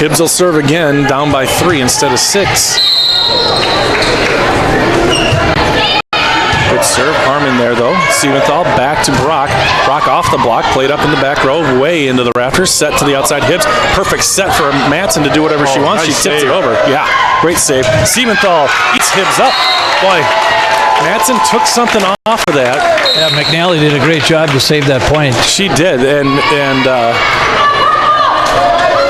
Hibbs will serve again, down by 3 instead of 6. Good serve, Harmon there though. Siebenthal back to Brock. Brock off the block, played up in the back row, way into the rafters, set to the outside. Hibbs, perfect set for Matson to do whatever she wants. Nice She tips save. it over. Yeah, great save. Siebenthal eats Hibbs up. Boy, Matson took something off of that. Yeah, McNally did a great job to save that point. She did, and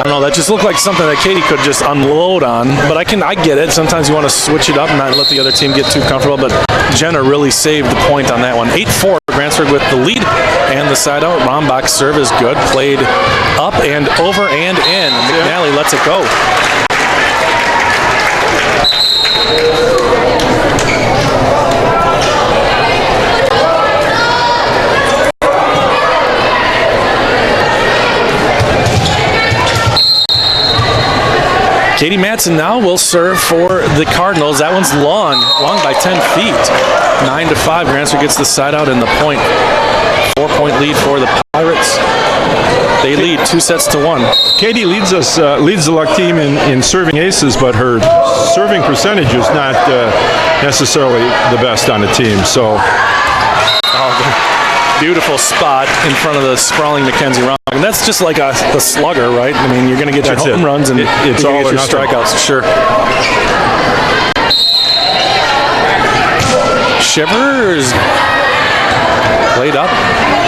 I don't know, that just looked like something that Katie could just unload on, but I get it. Sometimes you want to switch it up and not let the other team get too comfortable, but Jenna really saved the point on that one. 8-4, Grantsburg with the lead, and the side out. Rombach's serve is good, played up and over and in. McNally lets it go. Katie Matson now will serve for the Cardinals. That one's long by 10 feet. 9 to 5. Grantsburg gets the side out and the point. 4-point lead for the Pirates. They lead 2 sets to 1. Katie leads the Luck team in serving aces, but her serving percentage is not necessarily the best on the team. So, beautiful spot in front of the sprawling Mackenzie Rom. And that's just like a slugger, right? I mean, you're going to get your That's home it. runs and It's you're all gonna or get your nothing. strikeouts. Sure. Shivers played up.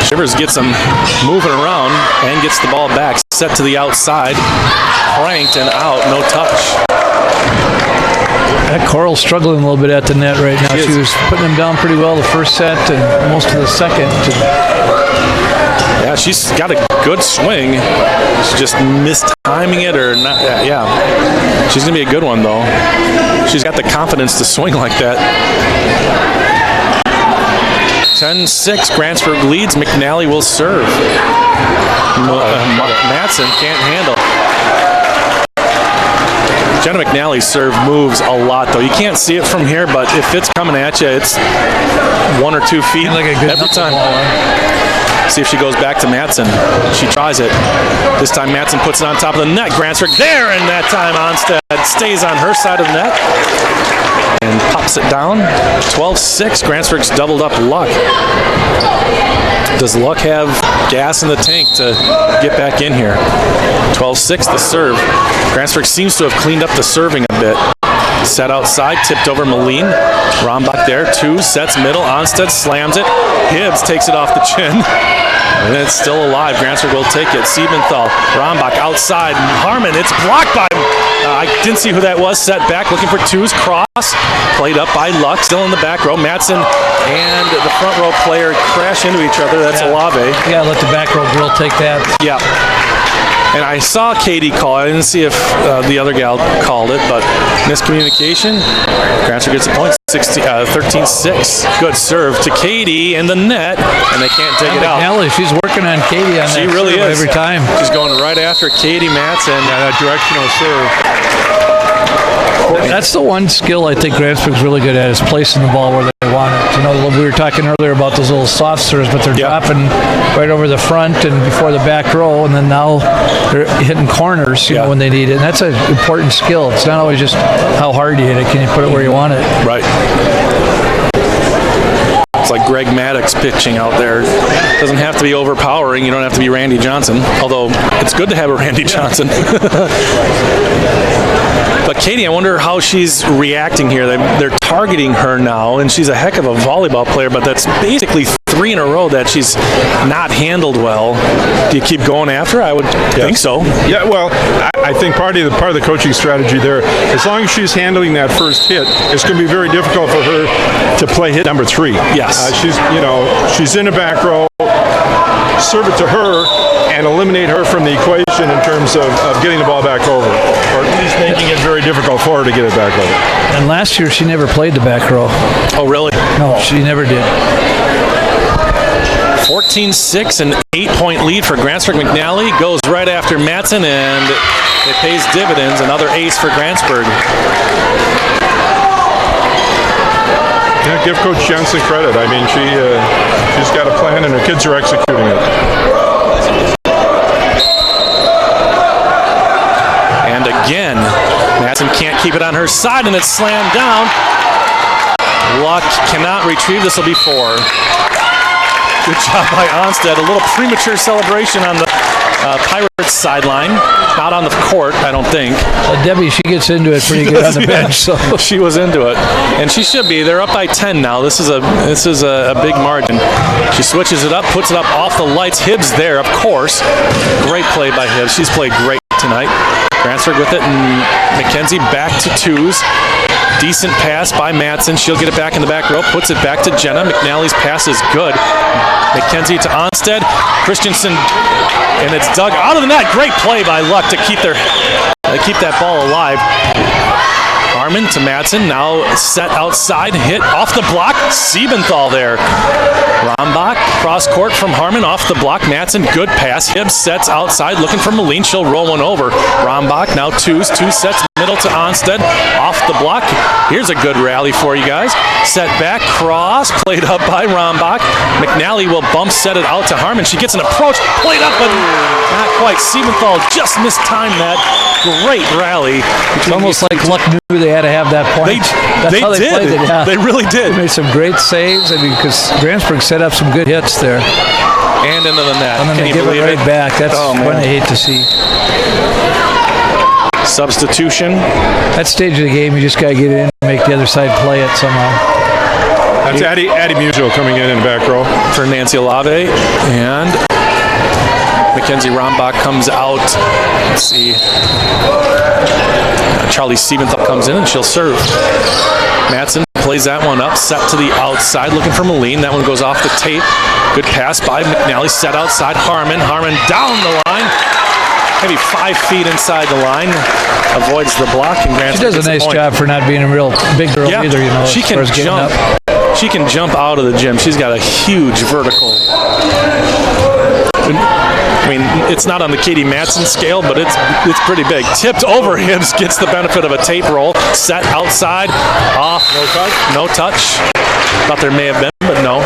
Shivers gets him moving around and gets the ball back. Set to the outside. Cranked and out. No touch. That Coral's struggling a little bit at the net right now. She She is. was putting them down pretty well the first set and most of the second. Yeah, she's got a good swing. She's just mistiming it or not. Yeah. She's going to be a good one, though. She's got the confidence to swing like that. 10-6, Grantsburg leads. McNally will serve. Matson can't handle. Jenna McNally's serve moves a lot, though. You can't see it from here, but if it's coming at you, it's 1 or 2 feet Like a good every time. knuckleball. See if she goes back to Matson. She tries it. This time Matson puts it on top of the net. Grantsburg there, and that time Onstead stays on her side of the net and pops it down. 12-6. Grantsburg's doubled up Luck. Does Luck have gas in the tank to get back in here? 12-6, the serve. Grantsburg seems to have cleaned up the serving a bit. Set outside, tipped over Moline. Rombach there, 2, sets middle. Onstead slams it. Hibbs takes it off the chin. And it's still alive. Grantsburg will take it. Siebenthal, Rombach outside. Harmon, it's blocked by I didn't see who that was. Set back, looking for 2's cross. Played up by Luck, still in the back row. Matson and the front row player crash into each other. That's Olave. Yeah, let the back row girl take that. Yeah. And I saw Katie call. I didn't see if the other gal called it, but miscommunication. Grantsburg gets a point, 13-6. Good serve to Katie in the net, and they can't dig it out. McNally, she's working on Katie on She that really serve is. every time. She's going right after Katie Matson. Yeah, that directional serve. That's the one skill I think Grantsburg's really good at, is placing the ball where they want it. You know, we were talking earlier about those little soft serves, but they're dropping right over the front and before the back row, and then now they're hitting corners, you know, when they need it. And that's an important skill. It's not always just how hard you hit it. Can you put it where you want it? Right. It's like Greg Maddox pitching out there. Doesn't have to be overpowering. You don't have to be Randy Johnson, although it's good to have a Randy Johnson. But Katie, I wonder how she's reacting here. They're targeting her now, and she's a heck of a volleyball player, but that's basically 3 in a row that she's not handled well. Do you keep going after her? I would think so. Yeah, well, I think part of the coaching strategy there, as long as she's handling that first hit, it's going to be very difficult for her to play hit number 3. Yes. She's in the back row. Serve it to her and eliminate her from the equation in terms of getting the ball back over, or at least making it very difficult for her to get it back over. And last year she never played the back row. Oh, really? No, she never did. 14-6, an 8-point lead for Grantsburg. McNally goes right after Matson, and it pays dividends. Another ace for Grantsburg. Yeah, give Coach Jensen credit. I mean, she's got a plan, and her kids are executing it. And again, Matson can't keep it on her side, and it's slammed down. Luck cannot retrieve. This will be 4. Good job by Onstead. A little premature celebration on the Pirates sideline. Not on the court, I don't think. Debbie, she gets into it pretty good on the bench. So she was into it, and she should be. They're up by 10 now. This is a big margin. She switches it up, puts it up off the lights. Hibbs there, of course. Great play by Hibbs. She's played great tonight. Grantsburg with it, and McKenzie back to 2s. Decent pass by Matson. She'll get it back in the back row. Puts it back to Jenna. McNally's pass is good. McKenzie to Onstead. Christensen, and it's dug out of the net. Great play by Luck to keep that ball alive. Harmon to Matson. Now set outside. Hit off the block. Siebenthal there. Rombach, cross court from Harmon, off the block. Matson, good pass. Hibbs sets outside, looking for Moline. She'll roll one over. Rombach, now 2s. 2 sets, middle to Onstead, off the block. Here's a good rally for you guys. Set back, cross, played up by Rombach. McNally will bump set it out to Harmon. She gets an approach, played up, but not quite. Siebenthal just mistimed that. Great rally. It's almost like Luck knew they had to have that point. They did. Played it, yeah. They really did. They made some great saves. I mean, because Grantsburg set up some good hits there. And into the net. And then Can they you give it believe right back. That's what I hate to see. Substitution. That stage of the game, you just got to get in and make the other side play it somehow. That's Addie Musial coming in the back row. For Nancy Olave. And Mackenzie Rombach comes out. Let's see. Charlie Siebenthal comes in, and she'll serve. Matson plays that one up, set to the outside, looking for Moline. That one goes off the tape. Good pass by McNally, set outside. Harmon down the line. Maybe 5 feet inside the line. Avoids the block, and Grantsburg She does a nice job for not being a real big girl either, you know. She can jump. She can jump out of the gym. She's got a huge vertical. I mean, it's not on the Katie Matson scale, but it's pretty big. Tipped over, Hibbs gets the benefit of a tape roll. Set outside, off. No touch. Thought there may have been, but no.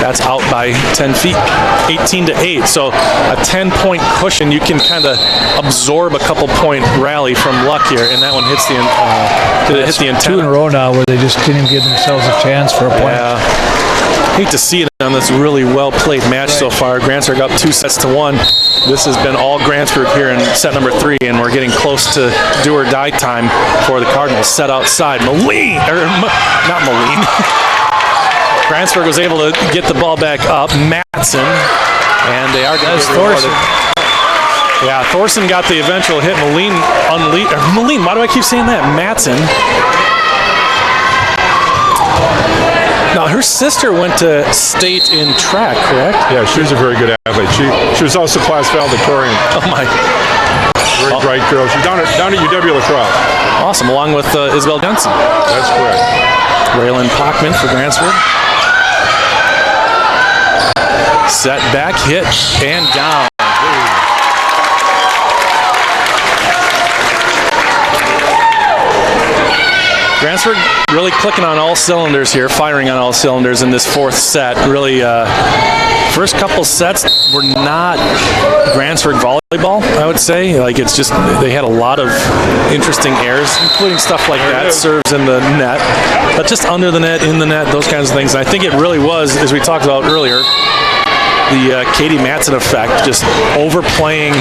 That's out by 10 feet, 18-8. So a 10-point cushion. You can kind of absorb a couple-point rally from Luck here, and that one hits the antenna. 2 in a row now where they just didn't give themselves a chance for a point. Yeah. Hate to see it on this really well-played match so far. Grantsburg up 2-1. This has been all Grantsburg here in set number 3, and we're getting close to do-or-die time for the Cardinals. Set outside. Not Moline. Grantsburg was able to get the ball back up. Matson, and they are going to get rewarded. Yeah, Thorson got the eventual hit. Moline, why do I keep saying that? Matson. Now, her Your sister went to state in track, correct? Yeah, she was a very good athlete. She was also class valedictorian. Oh my! Very bright girl. She's down at UW La Crosse. Awesome, along with Isabel Jensen. That's correct. Raylan Pockman for Grantsburg. Set back, hit, and down. Grantsburg really clicking on all cylinders here, firing on all cylinders in this fourth set. Really, first couple sets were not Grantsburg volleyball, I would say. Like, it's just, they had a lot of interesting errors, including stuff like that, serves in the net, but just under the net, in the net, those kinds of things. And I think it really was, as we talked about earlier, the Katie Matson effect, just overplaying,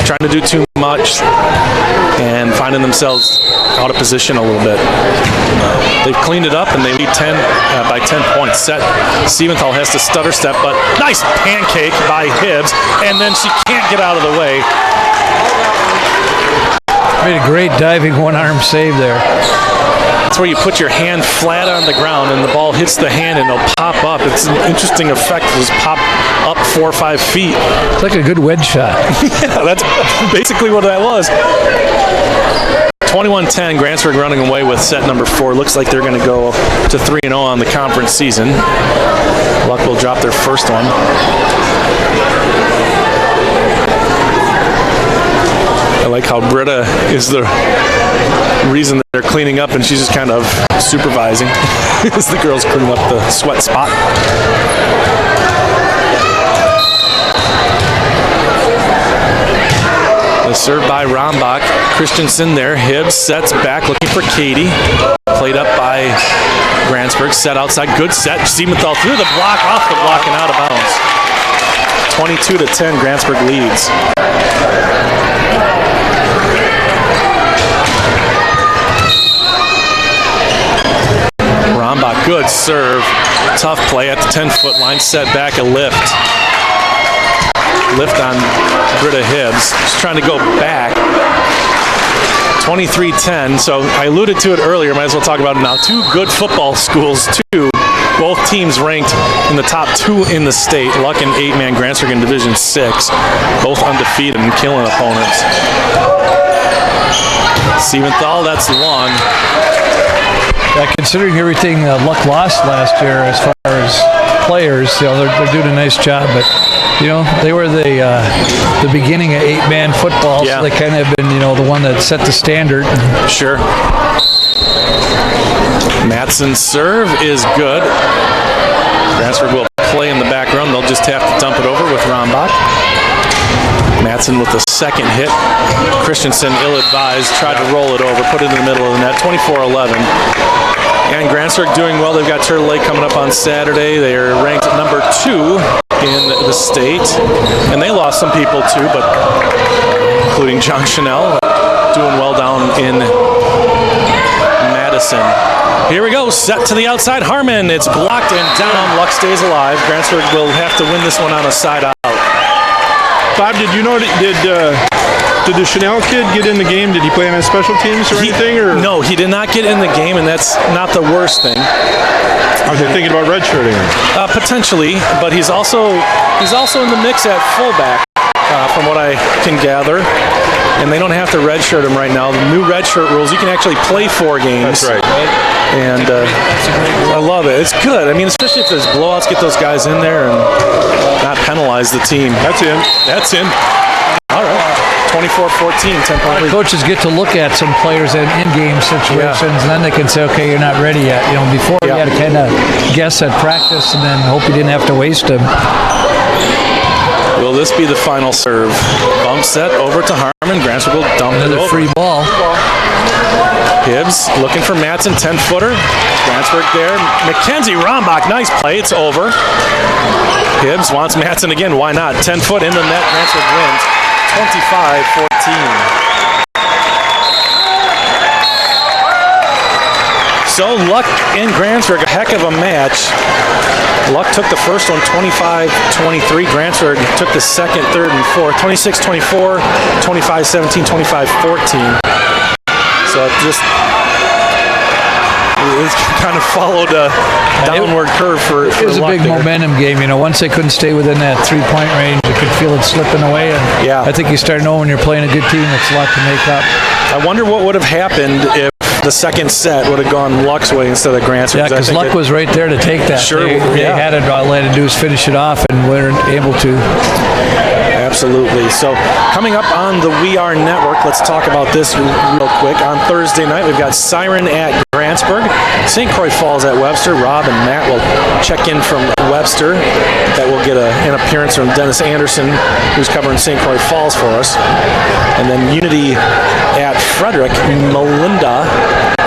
trying to do too much, and finding themselves out of position a little bit. They've cleaned it up, and they lead 10 by 10 points. Set. Siebenthal has to stutter step, but nice pancake by Hibbs, and then she can't get out of the way. Made a great diving one-arm save there. That's where you put your hand flat on the ground and the ball hits the hand and it'll pop up. It's an interesting effect. It'll just pop up 4 or 5 feet. It's like a good wedge shot. Yeah, that's basically what that was. 21-10, Grantsburg running away with set number 4. Looks like they're going to go to 3-0 on the conference season. Luck will drop their first one. I like how Britta is the reason that they're cleaning up, and she's just kind of supervising as the girls clean up the sweat spot. The serve by Rombach. Christensen there. Hibbs sets back, looking for Katie. Played up by Grantsburg. Set outside. Good set. Siebenthal through the block, off the block, and out of bounds. 22-10, Grantsburg leads. Rombach, good serve. Tough play at the 10-foot line. Set back, a lift. Lift on Britta Hibbs. She's trying to go back. 23-10. So I alluded to it earlier. Might as well talk about it now. 2 good football schools, too. Both teams ranked in the top 2 in the state. Luck and 8-man Grantsburg in Division 6. Both undefeated and killing opponents. Siebenthal, that's long. Yeah, considering everything Luck lost last year as far as players, they're doing a nice job. But they were the beginning of 8-man football, yeah. So they kind of have been the one that set the standard. Sure. Matson's serve is good. Grantsburg will play in the back run. They'll just have to dump it over with Rombach. Matson with the second hit. Christensen, ill-advised, tried to roll it over, put it in the middle of the net. 24-11. And Grantsburg doing well. They've got Turtle Lake coming up on Saturday. They are ranked number 2 in the state. And they lost some people too, but including John Chanel, doing well down in Madison. Here we go, set to the outside. Harmon, it's blocked and down. Luck stays alive. Grantsburg will have to win this one on a side out. Bob, did you know, did the Chanel kid get in the game? Did he play on his special teams or anything? Or? No, he did not get in the game, and that's not the worst thing. Are they thinking about redshirting him? Potentially, but he's also in the mix at fullback, from what I can gather. And they don't have to redshirt him right now. The new redshirt rules, you can actually play 4 games. That's right. And I love it. It's good. I mean, especially if there's blowouts, get those guys in there and not penalize the team. That's in. That's in. All right. 24-14, 10-point lead. Coaches get to look at some players in in-game situations, and then they can say, okay, you're not ready yet. Before you had to kind of guess at practice and then hope you didn't have to waste them. Will this be the final serve? Bump set over to Harmon. Grantsburg will dump it over. Free ball. Hibbs looking for Matson, 10-footer. Grantsburg there. McKenzie Rombach, nice play. It's over. Hibbs wants Matson again. Why not? 10-foot in the net. Grantsburg wins 25-14. So Luck and Grantsburg, a heck of a match. Luck took the first one 25-23. Grantsburg took the second, third, and fourth 26-24, 25-17, 25-14. So just it's kind of followed a downward curve for It was a Luck big there. momentum game. Once they couldn't stay within that 3-point range, you could feel it slipping away. And Yeah. I think you start knowing when you're playing a good team, it's a lot to make up. I wonder what would have happened if the second set would have gone Luck's way instead of Grantsburg. Yeah, because Luck was right there to take that. Sure, They yeah. had it. All they had to do was finish it off, and weren't able to. Absolutely. So coming up on the We Are Network, let's talk about this real quick. On Thursday night, we've got Siren at Grantsburg, St. Croix Falls at Webster. Rob and Matt will check in from Webster. That will get an appearance from Dennis Anderson, who's covering St. Croix Falls for us. And then Unity at Frederick, Melinda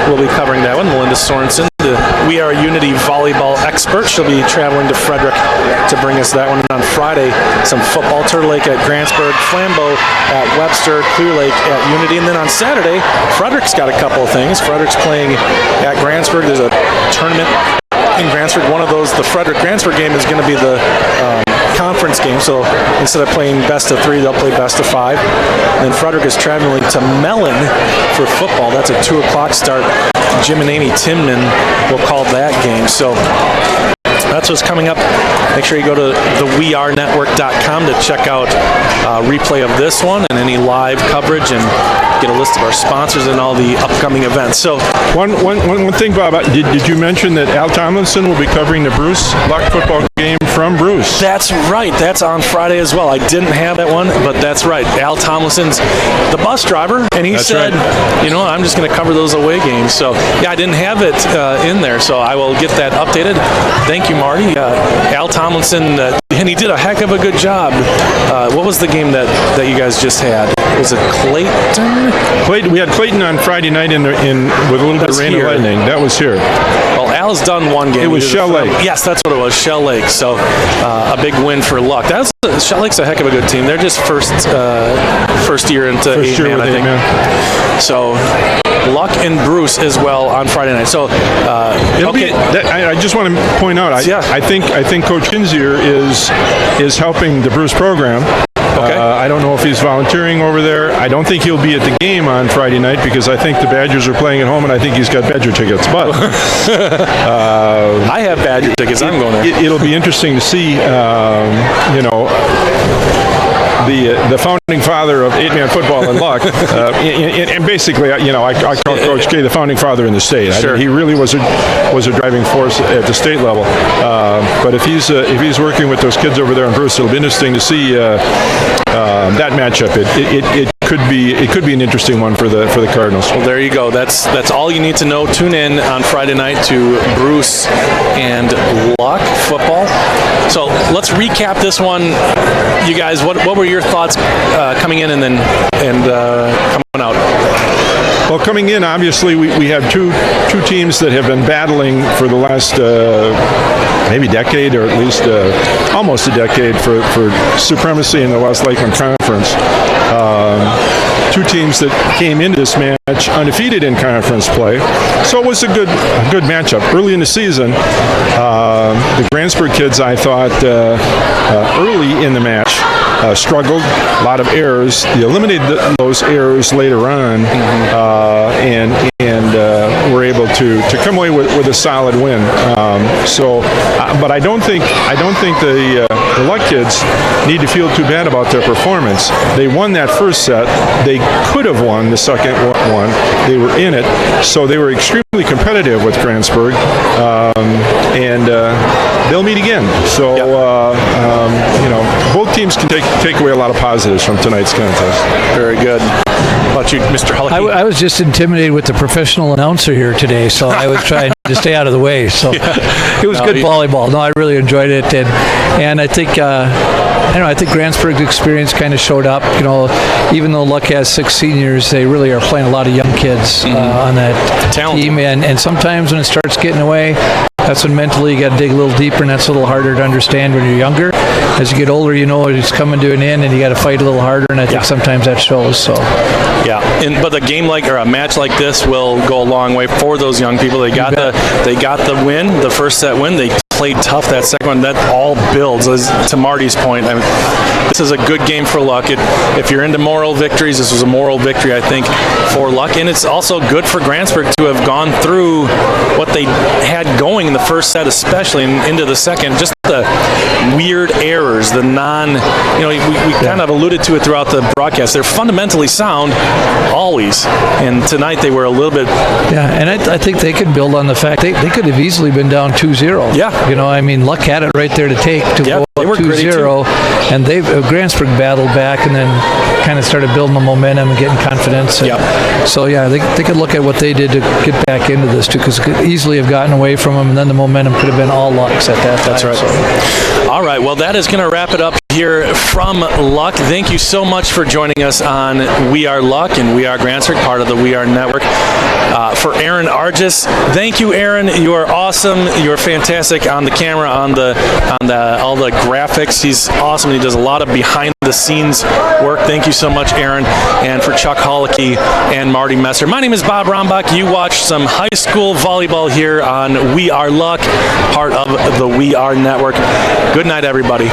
will be covering that one. Melinda Sorensen, the We Are Unity volleyball expert. She'll be traveling to Frederick to bring us that one. And on Friday, some football. Turtle Lake at Grantsburg, Flambeau at Webster, Clear Lake at Unity. And then on Saturday, Frederick's got a couple of things. Frederick's playing at Grantsburg. There's a tournament in Grantsburg. One of those, the Frederick-Grantsburg game, is going to be the conference game. So instead of playing best of 3, they'll play best of 5. And then Frederick is traveling to Mellon for football. That's a 2 o'clock start. Jim and Amy Timman will call that game. So that's what's coming up. Make sure you go to thewearenetwork.com to check out a replay of this one and any live coverage and get a list of our sponsors and all the upcoming events. So One thing, Bob, did you mention that Al Tomlinson will be covering the Bruce Luck football game from Bruce? that's right. That's on Friday as well. I didn't have that one, but that's right. Al Tomlinson's the bus driver, and he That's said, right. I'm just going to cover those away games. So, yeah, I didn't have it in there, so I will get that updated. Thank you, Marty. Al Tomlinson, and he did a heck of a good job. What was the game that you guys just had? Was it Clayton? We had Clayton on Friday night with a little bit of That's rain here. and lightning. That was here. Well, Al's done one game. It was He did Shell Lake. Yes, that's what it was, Shell Lake. So a big win for Luck. Shell Lake's a heck of a good team. They're just first year into First year 8-man, with I think. 8-man. So Luck and Bruce as well on Friday night. So I just want to point out. I think Coach Kinzier is helping the Bruce program. Okay. I don't know if he's volunteering over there. I don't think he'll be at the game on Friday night because I think the Badgers are playing at home, and I think he's got Badger tickets. But I have Badger tickets. I'm going there. It'll be interesting to see. The founding father of 8-man football in Luck, and basically, I call Coach K the founding father in the state. Sure. He really was a driving force at the state level. But if he's working with those kids over there in Bruce, it'll be interesting to see that matchup. It could be an interesting one for the Cardinals. Well, there you go. That's all you need to know. Tune in on Friday night to Bruce and Luck football. So let's recap this one, you guys. What were your thoughts coming in and coming out? Well, coming in, obviously, we have two teams that have been battling for the last maybe decade, or at least almost a decade, for supremacy in the West Lakeland Conference. Two teams that came into this match undefeated in conference play, so it was a good matchup. Early in the season, the Grantsburg kids, I thought, early in the match, struggled, a lot of errors. They eliminated those errors later on, and were able to come away with a solid win. But I don't think the Luck kids need to feel too bad about their performance. They won that first set. They could have won the second one. They were in it, so they were extremely competitive with Grantsburg, and they'll meet again. So both teams can take away a lot of positives from tonight's contest. Very good. How about you, Mr. Hullicky? I was just intimidated with the professional announcer here today, so I was trying to stay out of the way. So it was good volleyball. No, I really enjoyed it, and I think I think Grantsburg's experience kind of showed up. Even though Luck has 6 seniors, they really are playing a lot of young kids on that team, and sometimes when it starts getting away, that's when mentally you got to dig a little deeper, and that's a little harder to understand when you're younger. As you get older, it's coming to an end, and you got to fight a little harder, and I think sometimes that shows. So. Yeah, but a game a match like this will go a long way for those young people. They got the win, the first set win. They played tough that second one. That all builds. To Marty's point, this is a good game for Luck. If you're into moral victories, this was a moral victory, I think, for Luck, and it's also good for Grantsburg to have gone through what the first set, especially and into the second. Just the weird errors, the we kind of alluded to it throughout the broadcast. They're fundamentally sound, always. And tonight they were a little bit. Yeah, and I think they could build on the fact they could have easily been down 2-0. Yeah. You know, I mean, Luck had it right there to take to go they up were gritty 2-0. And they've Grantsburg battled back and then kind of started building the momentum and getting confidence. And so, yeah, they could look at what they did to get back into this, too, because could easily have gotten away from them, and then the momentum could have been all Luck's at that time. That's right. So. All right, well, that is going to wrap it up here from Luck. Thank you so much for joining us on We Are Luck and We Are Grantsburg, part of the We Are Network. For Aaron Argis, thank you, Aaron. You are awesome. You are fantastic on the camera, on the all the graphics. He's awesome. He does a lot of behind-the-scenes work. Thank you so much, Aaron. And for Chuck Holicky and Marty Messer. My name is Bob Rombach. You watched some high school volleyball here on We Are Luck, part of the We Are Network. Good night, everybody.